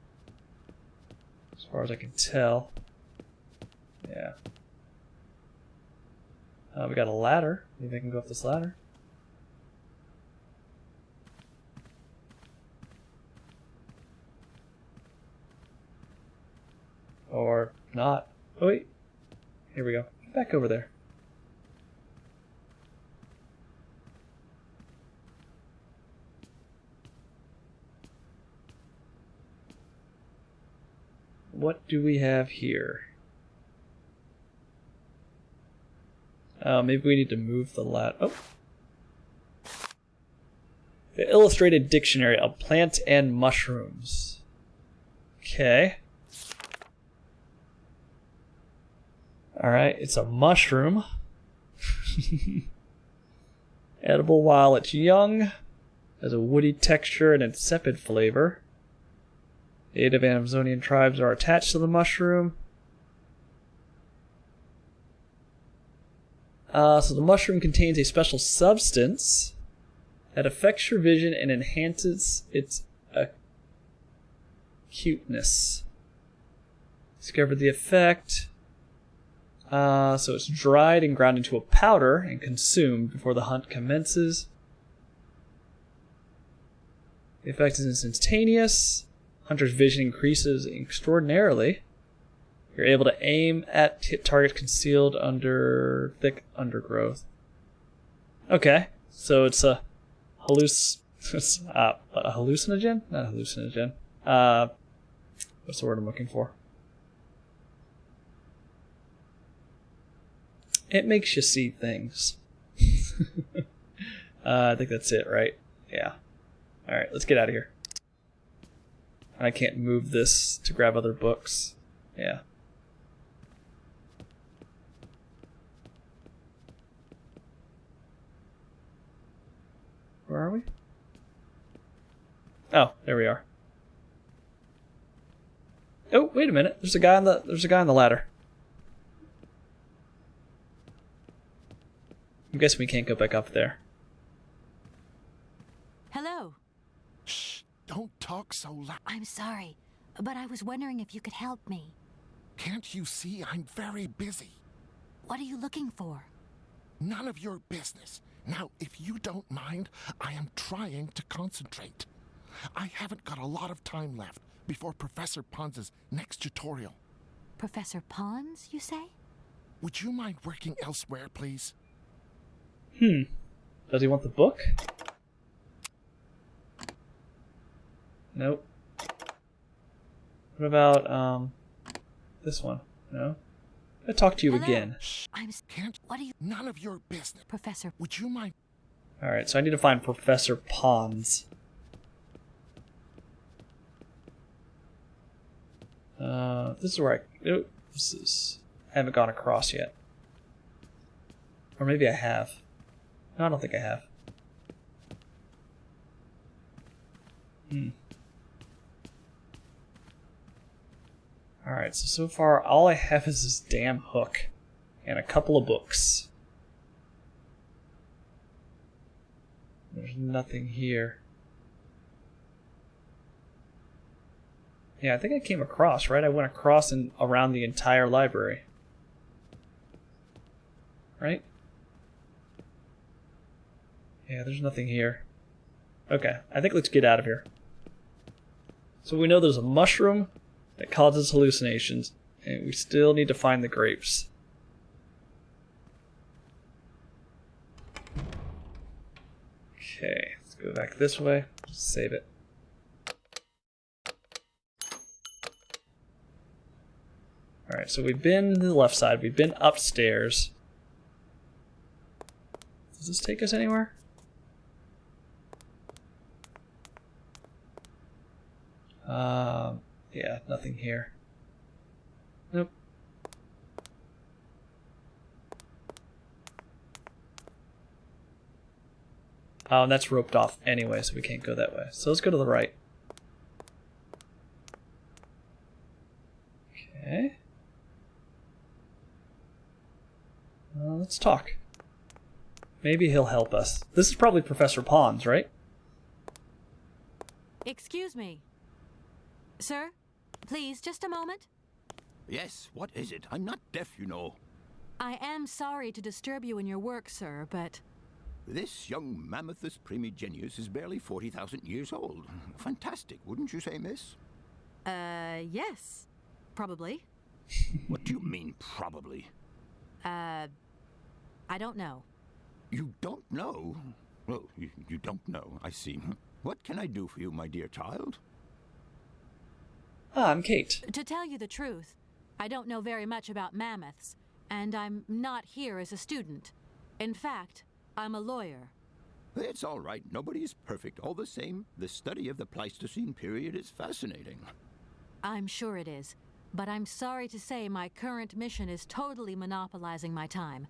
As far as I can tell. Yeah. We got a ladder. Maybe I can go up this ladder. Or not. Oh wait. Here we go. Back over there. What do we have here? Maybe we need to move the ladder. Oh! The Illustrated Dictionary of Plant and Mushrooms. Okay. Alright, it's a mushroom. Edible while it's young. Has a woody texture and insipid flavor. Native Amazonian tribes are attached to the mushroom. So the mushroom contains a special substance that affects your vision and enhances its acuteness. Discovered the effect. So it's dried and ground into a powder and consumed before the hunt commences. The effect is instantaneous. Hunter's vision increases extraordinarily. You're able to aim at hit targets concealed under thick undergrowth. Okay, so it's a hallucinogen? Not a hallucinogen. What's the word I'm looking for? It makes you see things. I think that's it, right? Yeah. Alright, let's get out of here. I can't move this to grab other books. Yeah. Where are we? Oh, there we are. Oh, wait a minute. There's a guy on the ladder. I'm guessing we can't go back up there. Hello. Shh, don't talk so loud. I'm sorry, but I was wondering if you could help me. Can't you see I'm very busy? What are you looking for? None of your business. Now, if you don't mind, I am trying to concentrate. I haven't got a lot of time left before Professor Pons's next tutorial. Professor Pons, you say? Would you mind working elsewhere, please? Does he want the book? Nope. What about, this one? No? I'll talk to you again. What are you... None of your business. Professor... Would you mind... Alright, so I need to find Professor Pons. This is where I... Nope. I haven't gone across yet. Or maybe I have. No, I don't think I have. Alright, so far all I have is this damn hook. And a couple of books. There's nothing here. Yeah, I think I came across, right? I went across and around the entire library. Right? Yeah, there's nothing here. Okay, I think let's get out of here. So we know there's a mushroom that causes hallucinations, and we still need to find the grapes. Okay, let's go back this way. Save it. Alright, so we've been to the left side. We've been upstairs. Does this take us anywhere? Yeah, nothing here. Nope. Oh, and that's roped off anyway, so we can't go that way. So let's go to the right. Okay. Let's talk. Maybe he'll help us. This is probably Professor Pons, right? Excuse me. Sir, please, just a moment. Yes, what is it? I'm not deaf, you know. I am sorry to disturb you in your work, sir, but... This young Mammothus primigenius is barely 40,000 years old. Fantastic, wouldn't you say, miss? Yes. Probably. What do you mean, probably? I don't know. You don't know? Oh, you don't know, I see. What can I do for you, my dear child? Ah, I'm Kate. To tell you the truth, I don't know very much about mammoths, and I'm not here as a student. In fact, I'm a lawyer. It's all right. Nobody is perfect. All the same, the study of the Pleistocene period is fascinating. I'm sure it is, but I'm sorry to say my current mission is totally monopolizing my time.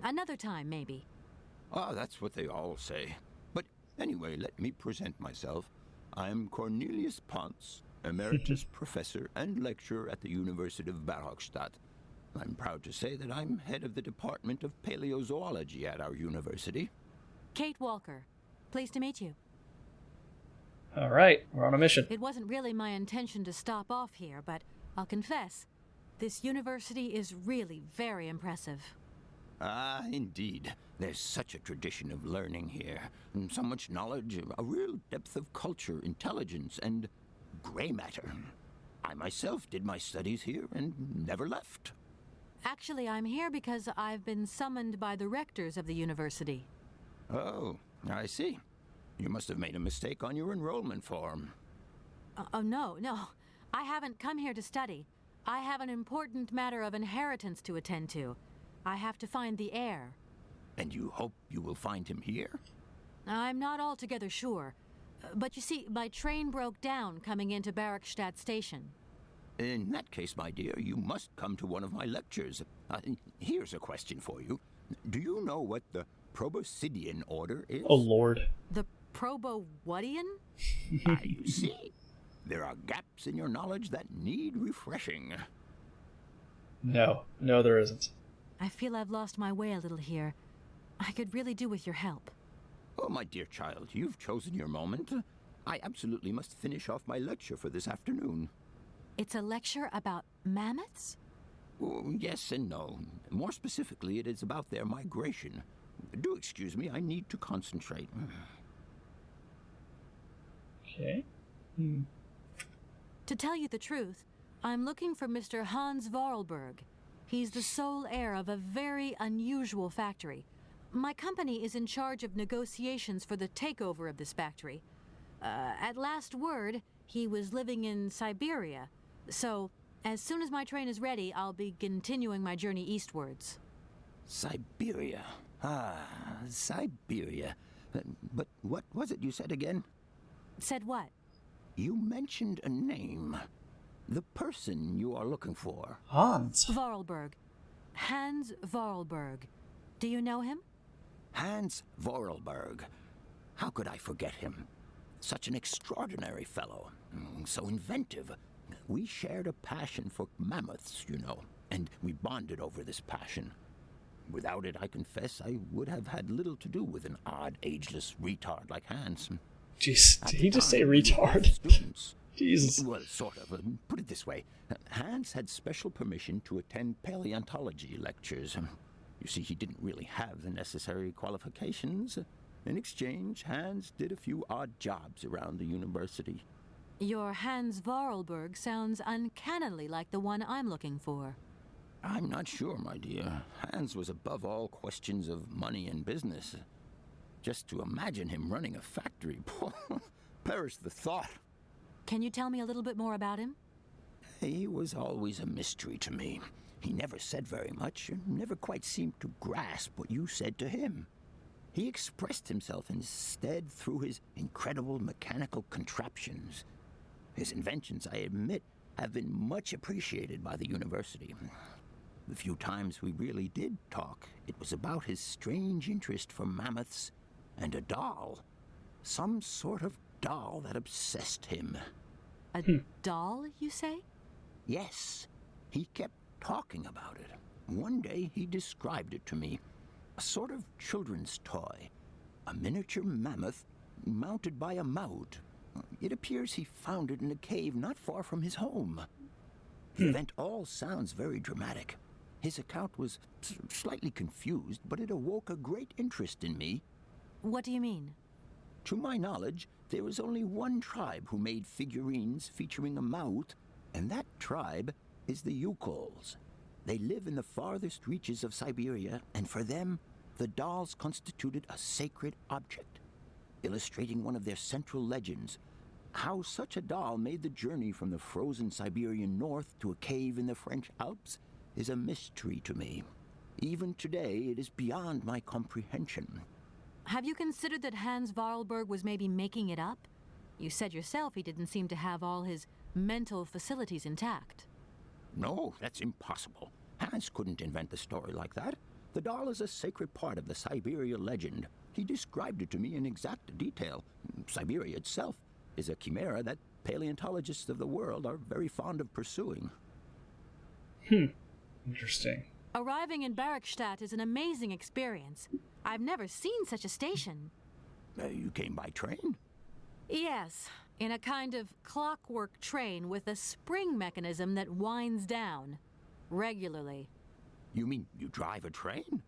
Another time, maybe. Ah, that's what they all say. But anyway, let me present myself. I'm Cornelius Ponce, Emeritus Professor and Lecturer at the University of Barhochstadt. I'm proud to say that I'm head of the Department of Paleozoology at our university. Kate Walker. Pleased to meet you. All right, we're on a mission. It wasn't really my intention to stop off here, but I'll confess, this university is really very impressive. Ah, indeed. There's such a tradition of learning here. And so much knowledge, a real depth of culture, intelligence, and gray matter. I myself did my studies here and never left. Actually, I'm here because I've been summoned by the rectors of the university. Oh, I see. You must have made a mistake on your enrollment form. Oh, no. I haven't come here to study. I have an important matter of inheritance to attend to. I have to find the heir. And you hope you will find him here? I'm not altogether sure. But you see, my train broke down coming into Barhochstadt Station. In that case, my dear, you must come to one of my lectures. Here's a question for you. Do you know what the Proboscidean order is? Oh, Lord. The Probowhatian? You see, there are gaps in your knowledge that need refreshing. No, there isn't. I feel I've lost my way a little here. I could really do with your help. Oh, my dear child, you've chosen your moment. I absolutely must finish off my lecture for this afternoon. It's a lecture about mammoths? Oh, yes and no. More specifically, it is about their migration. Do excuse me, I need to concentrate. Okay. To tell you the truth, I'm looking for Mr. Hans Vorarlberg. He's the sole heir of a very unusual factory. My company is in charge of negotiations for the takeover of this factory. At last word, he was living in Syberia. So, as soon as my train is ready, I'll be continuing my journey eastwards. Syberia. Ah, Syberia. But what was it you said again? Said what? You mentioned a name. The person you are looking for. Hans. Vorarlberg. Hans Vorarlberg. Do you know him? Hans Vorarlberg. How could I forget him? Such an extraordinary fellow. So inventive. We shared a passion for mammoths, you know, and we bonded over this passion. Without it, I confess, I would have had little to do with an odd, ageless retard like Hans. Jeez, did he just say retard? Students. Jesus. Well, sort of. Put it this way. Hans had special permission to attend paleontology lectures. You see, he didn't really have the necessary qualifications. In exchange, Hans did a few odd jobs around the university. Your Hans Vorarlberg sounds uncannily like the one I'm looking for. I'm not sure, my dear. Hans was above all questions of money and business. Just to imagine him running a factory, perish the thought. Can you tell me a little bit more about him? He was always a mystery to me. He never said very much, and never quite seemed to grasp what you said to him. He expressed himself instead through his incredible mechanical contraptions. His inventions, I admit, have been much appreciated by the university. The few times we really did talk, it was about his strange interest for mammoths and a doll. Some sort of doll that obsessed him. A doll, you say? Yes. He kept talking about it. One day he described it to me. A sort of children's toy. A miniature mammoth mounted by a maut. It appears he found it in a cave not far from his home. The event all sounds very dramatic. His account was slightly confused, but it awoke a great interest in me. What do you mean? To my knowledge, there is only one tribe who made figurines featuring a mouth, and that tribe is the Yukols. They live in the farthest reaches of Syberia, and for them, the dolls constituted a sacred object, illustrating one of their central legends. How such a doll made the journey from the frozen Siberian north to a cave in the French Alps is a mystery to me. Even today, it is beyond my comprehension. Have you considered that Hans Vorarlberg was maybe making it up? You said yourself he didn't seem to have all his mental facilities intact. No, that's impossible. Hans couldn't invent a story like that. The doll is a sacred part of the Syberia legend. He described it to me in exact detail. Syberia itself is a chimera that paleontologists of the world are very fond of pursuing. Interesting. Arriving in Bergstadt is an amazing experience. I've never seen such a station. You came by train? Yes, in a kind of clockwork train with a spring mechanism that winds down regularly. You mean you drive a train?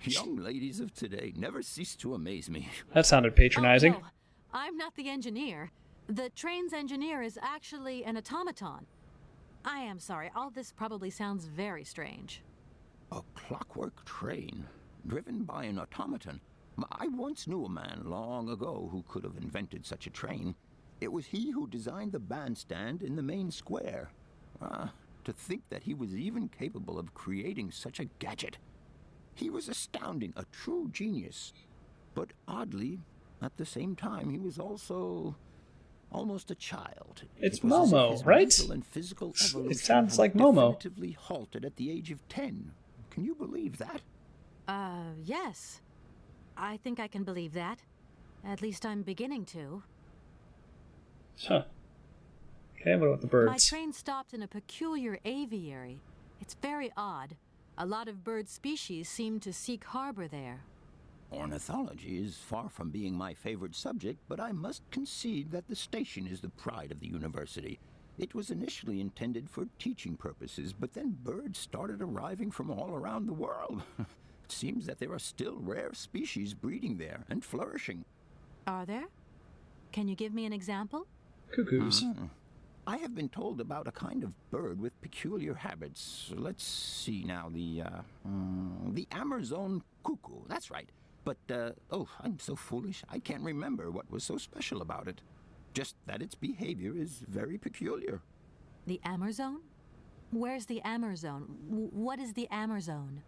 Young ladies of today never cease to amaze me. That sounded patronizing. Oh, no. I'm not the engineer. The train's engineer is actually an automaton. I am sorry, all this probably sounds very strange. A clockwork train, driven by an automaton? I once knew a man long ago who could have invented such a train. It was he who designed the bandstand in the main square. To think that he was even capable of creating such a gadget. He was astounding, a true genius. But oddly, at the same time, he was also almost a child. It's It was as if Momo, his right? mental and physical It evolution sounds had like Momo. definitively halted at the age of 10. Can you believe that? Yes. I think I can believe that. At least I'm beginning to. Huh. Okay, what about the My birds? train stopped in a peculiar aviary. It's very odd. A lot of bird species seem to seek harbor there. Ornithology is far from being my favorite subject, but I must concede that the station is the pride of the university. It was initially intended for teaching purposes, but then birds started arriving from all around the world. It seems that there are still rare species breeding there and flourishing. Are there? Can you give me an example? Cuckoos. I have been told about a kind of bird with peculiar habits. Let's see now, the Amazon cuckoo, that's right. But, oh, I'm so foolish, I can't remember what was so special about it. Just that its behavior is very peculiar. The Amazon? Where's the Amazon? What is the Amazon?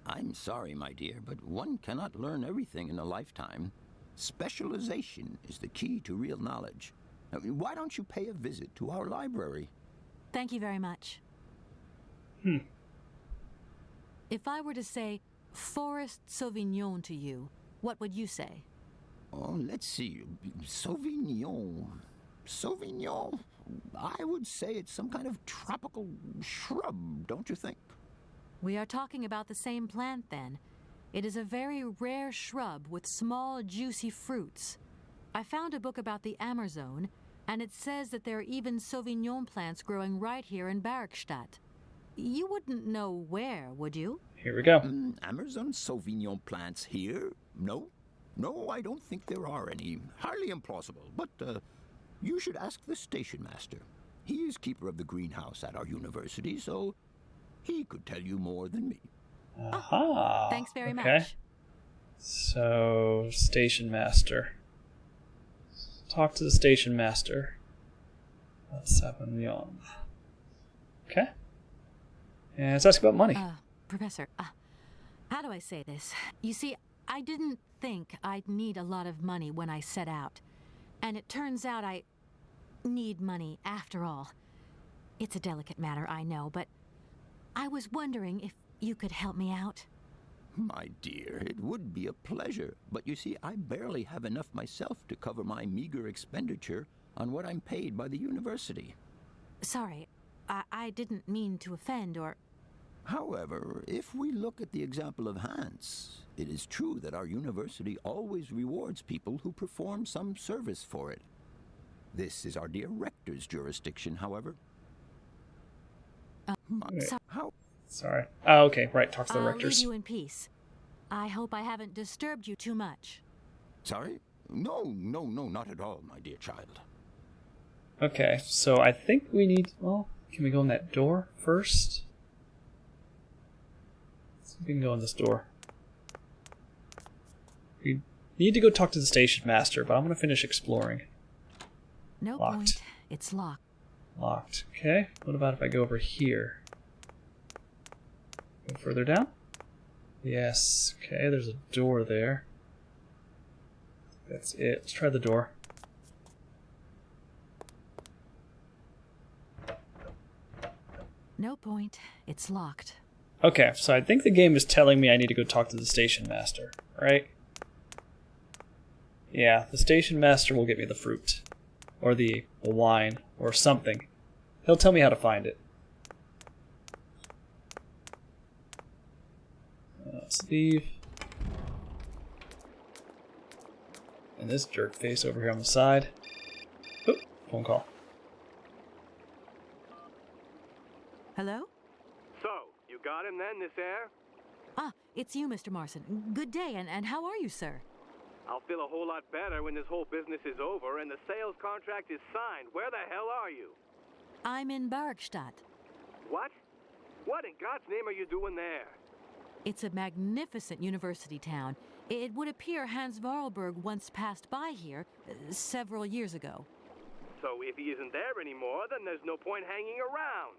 I'm sorry, my dear, but one cannot learn everything in a lifetime. Specialization is the key to real knowledge. Now, why don't you pay a visit to our library? Thank you very much. If I were to say Forest Sauvignon to you, what would you say? Oh, let's see. Sauvignon. Sauvignon? I would say it's some kind of tropical shrub, don't you think? We are talking about the same plant, then. It is a very rare shrub with small, juicy fruits. I found a book about the Amazon, and it says that there are even Sauvignon plants growing right here in Bergstadt. You wouldn't know where, would you? Here we go. Amazon Sauvignon plants here? No. No, I don't think there are any. Highly implausible. But you should ask the station master. He is keeper of the greenhouse at our university, so he could tell you more than me. Aha. Thanks very okay. much. So, station master. Talk to the station master. Sauvignon. Okay. And let's ask about money. Professor, how do I say this? You see, I didn't think I'd need a lot of money when I set out. And it turns out I need money after all. It's a delicate matter, I know, but I was wondering if you could help me out. My dear, it would be a pleasure. But you see, I barely have enough myself to cover my meager expenditure on what I'm paid by the university. Sorry, I didn't mean to offend or... However, if we look at the example of Hans, it is true that our university always rewards people who perform some service for it. This is our dear rector's jurisdiction, however. How? Sorry. Oh, okay. Right. Talk to the I'll rectors. leave you in peace. I hope I haven't disturbed you too much. Sorry? No, not at all, my dear child. Okay, so I think we need... Well, can we go in that door first? Let's see if we can go in this door. We need to go talk to the station master, but I'm going to finish exploring. No Locked. point. It's locked. Locked. Okay, what about if I go over here? Go further down? Yes. Okay, there's a door there. That's it. Let's try the door. No point. It's locked. Okay, so I think the game is telling me I need to go talk to the station master, right? Yeah, the station master will get me the fruit. Or the wine, or something. He'll tell me how to find it. Let's leave. And this jerk face over here on the side. Oop, phone call. Hello? So, you got him then, this air? Ah, it's you, Mr. Marson. Good day, and how are you, sir? I'll feel a whole lot better when this whole business is over and the sales contract is signed. Where the hell are you? I'm in Barkstadt. What? What in God's name are you doing there? It's a magnificent university town. It would appear Hans Vorarlberg once passed by here several years ago. So if he isn't there anymore, then there's no point hanging around.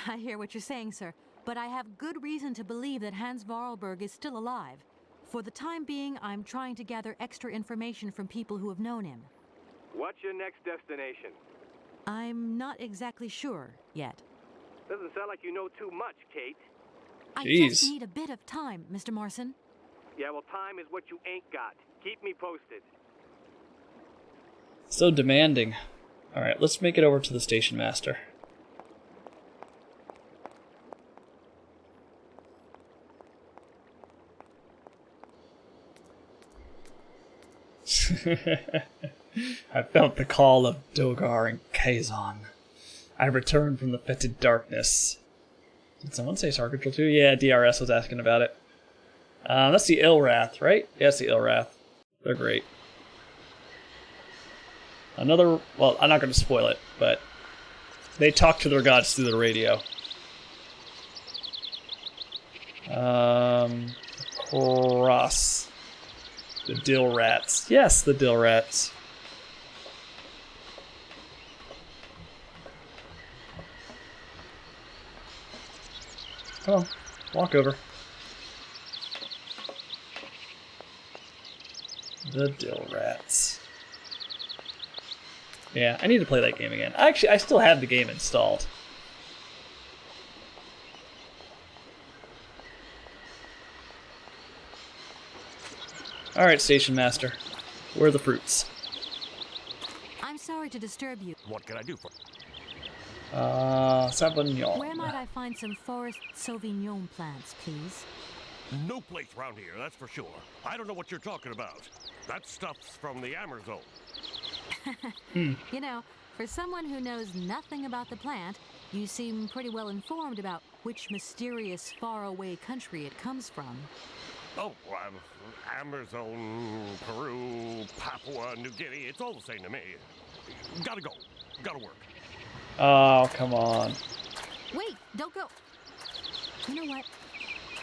I hear what you're saying, sir, but I have good reason to believe that Hans Vorarlberg is still alive. For the time being, I'm trying to gather extra information from people who have known him. What's your next destination? I'm not exactly sure yet. Doesn't sound like you know too much, Kate. I Jeez. just need a bit of time, Mr. Marson. Yeah, well, time is what you ain't got. Keep me posted. So demanding. Alright, let's make it over to the station master. I felt the call of Dogar and Kazon. I returned from the fetid darkness. Did someone say Star Control 2? Yeah, DRS was asking about it. That's the Ilrath, right? Yeah, it's the Ilrath. They're great. Another... Well, I'm not going to spoil it, but... They talk to their gods through the radio. Cross. The Dill Rats. Yes, the Dill Rats. Come on, walk over. The Dill Rats. Yeah, I need to play that game again. Actually, I still have the game installed. Alright, Station Master. Where are the fruits? I'm sorry to disturb you. What can I do for Sauvignon. Where might I find some forest Sauvignon plants, please? No place around here, that's for sure. I don't know what you're talking about. That stuff's from the Amazon. You know, for someone who knows nothing about the plant, you seem pretty well informed about which mysterious faraway country it comes from. Oh, Amazon, Peru, Papua New Guinea, it's all the same to me. Gotta go. Gotta work. Oh, come on. Wait, don't go. You know what?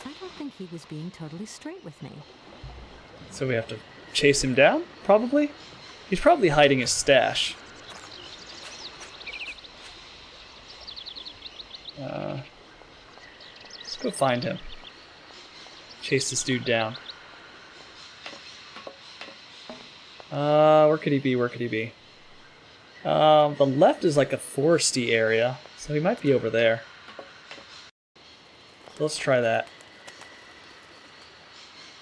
I don't think he was being totally straight with me. So we have to chase him down, probably? He's probably hiding his stash. Let's go find him. Chase this dude down. Where could he be? Where could he be? The left is like a foresty area, so he might be over there. So let's try that.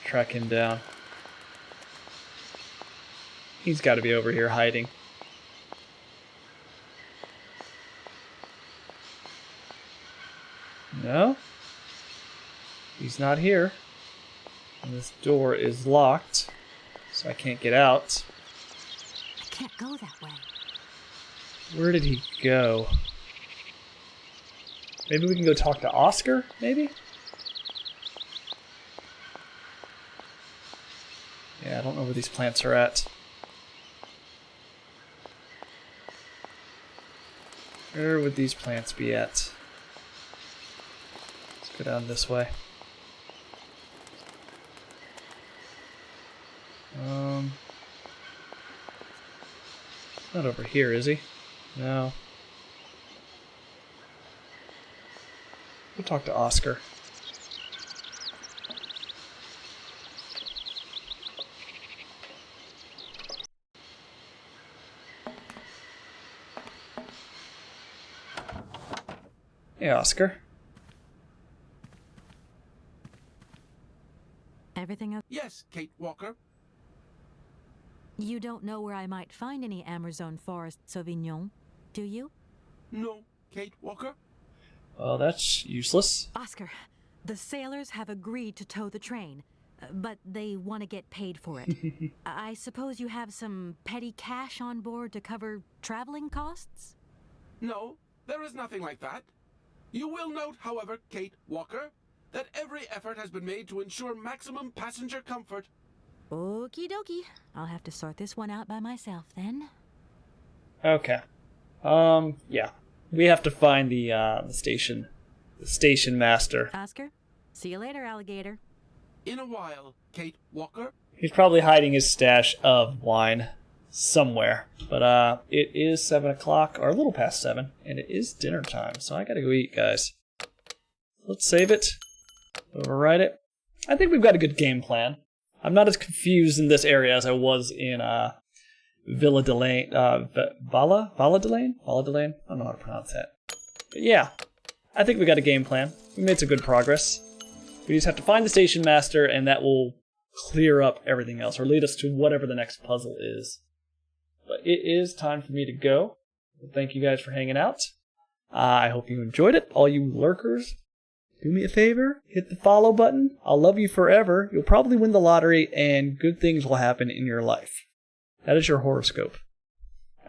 Track him down. He's got to be over here hiding. No? He's not here. And this door is locked, so I can't get out. I can't go that way. Where did he go? Maybe we can go talk to Oscar, maybe? Yeah, I don't know where these plants are at. Where would these plants be at? Let's go down this way. Not over here, is he? No. We'll talk to Oscar. Hey, Oscar. Everything okay? Yes, Kate Walker. You don't know where I might find any Amazon Forest Sauvignon, do you? No, Kate Walker. Well, that's useless. Oscar, the sailors have agreed to tow the train, but they want to get paid for it. I suppose you have some petty cash on board to cover traveling costs? No, there is nothing like that. You will note, however, Kate Walker, that every effort has been made to ensure maximum passenger comfort. Okie dokie. I'll have to sort this one out by myself then. Okay. Yeah. We have to find the station master. Oscar, see you later, alligator. In a while, Kate Walker. He's probably hiding his stash of wine somewhere. But it is 7 o'clock, or a little past 7, and it is dinner time, so I gotta go eat, guys. Let's save it. Overwrite it. I think we've got a good game plan. I'm not as confused in this area as I was in Villa Delane. Vala Delane? Vala Delane? I don't know how to pronounce that. But yeah, I think we got a game plan. We made some good progress. We just have to find the station master, and that will clear up everything else, or lead us to whatever the next puzzle is. But it is time for me to go. Thank you guys for hanging out. I hope you enjoyed it, all you lurkers. Do me a favor, hit the follow button. I'll love you forever. You'll probably win the lottery, and good things will happen in your life. That is your horoscope.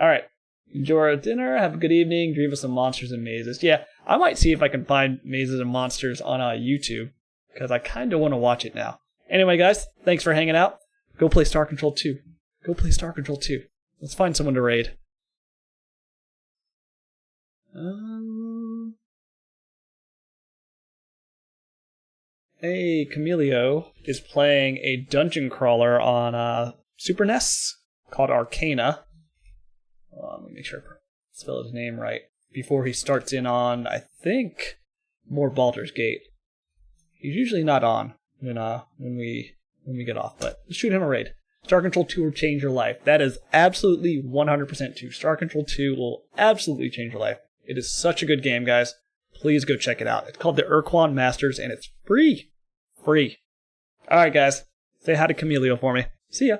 Alright, enjoy our dinner, have a good evening, dream of some monsters and mazes. Yeah, I might see if I can find mazes and monsters on YouTube, because I kind of want to watch it now. Anyway, guys, thanks for hanging out. Go play Star Control 2. Go play Star Control 2. Let's find someone to raid. Hey, Camilio is playing a dungeon crawler on Super NES called Arcana. Let me make sure I spell his name right before he starts in on, I think, more Baldur's Gate. He's usually not on when we get off, but let's shoot him a raid. Star Control 2 will change your life. That is absolutely 100% true. Star Control 2 will absolutely change your life. It is such a good game, guys. Please go check it out. It's called the Urquan Masters, and it's free. Free. Alright, guys. Say hi to Camilio for me. See ya.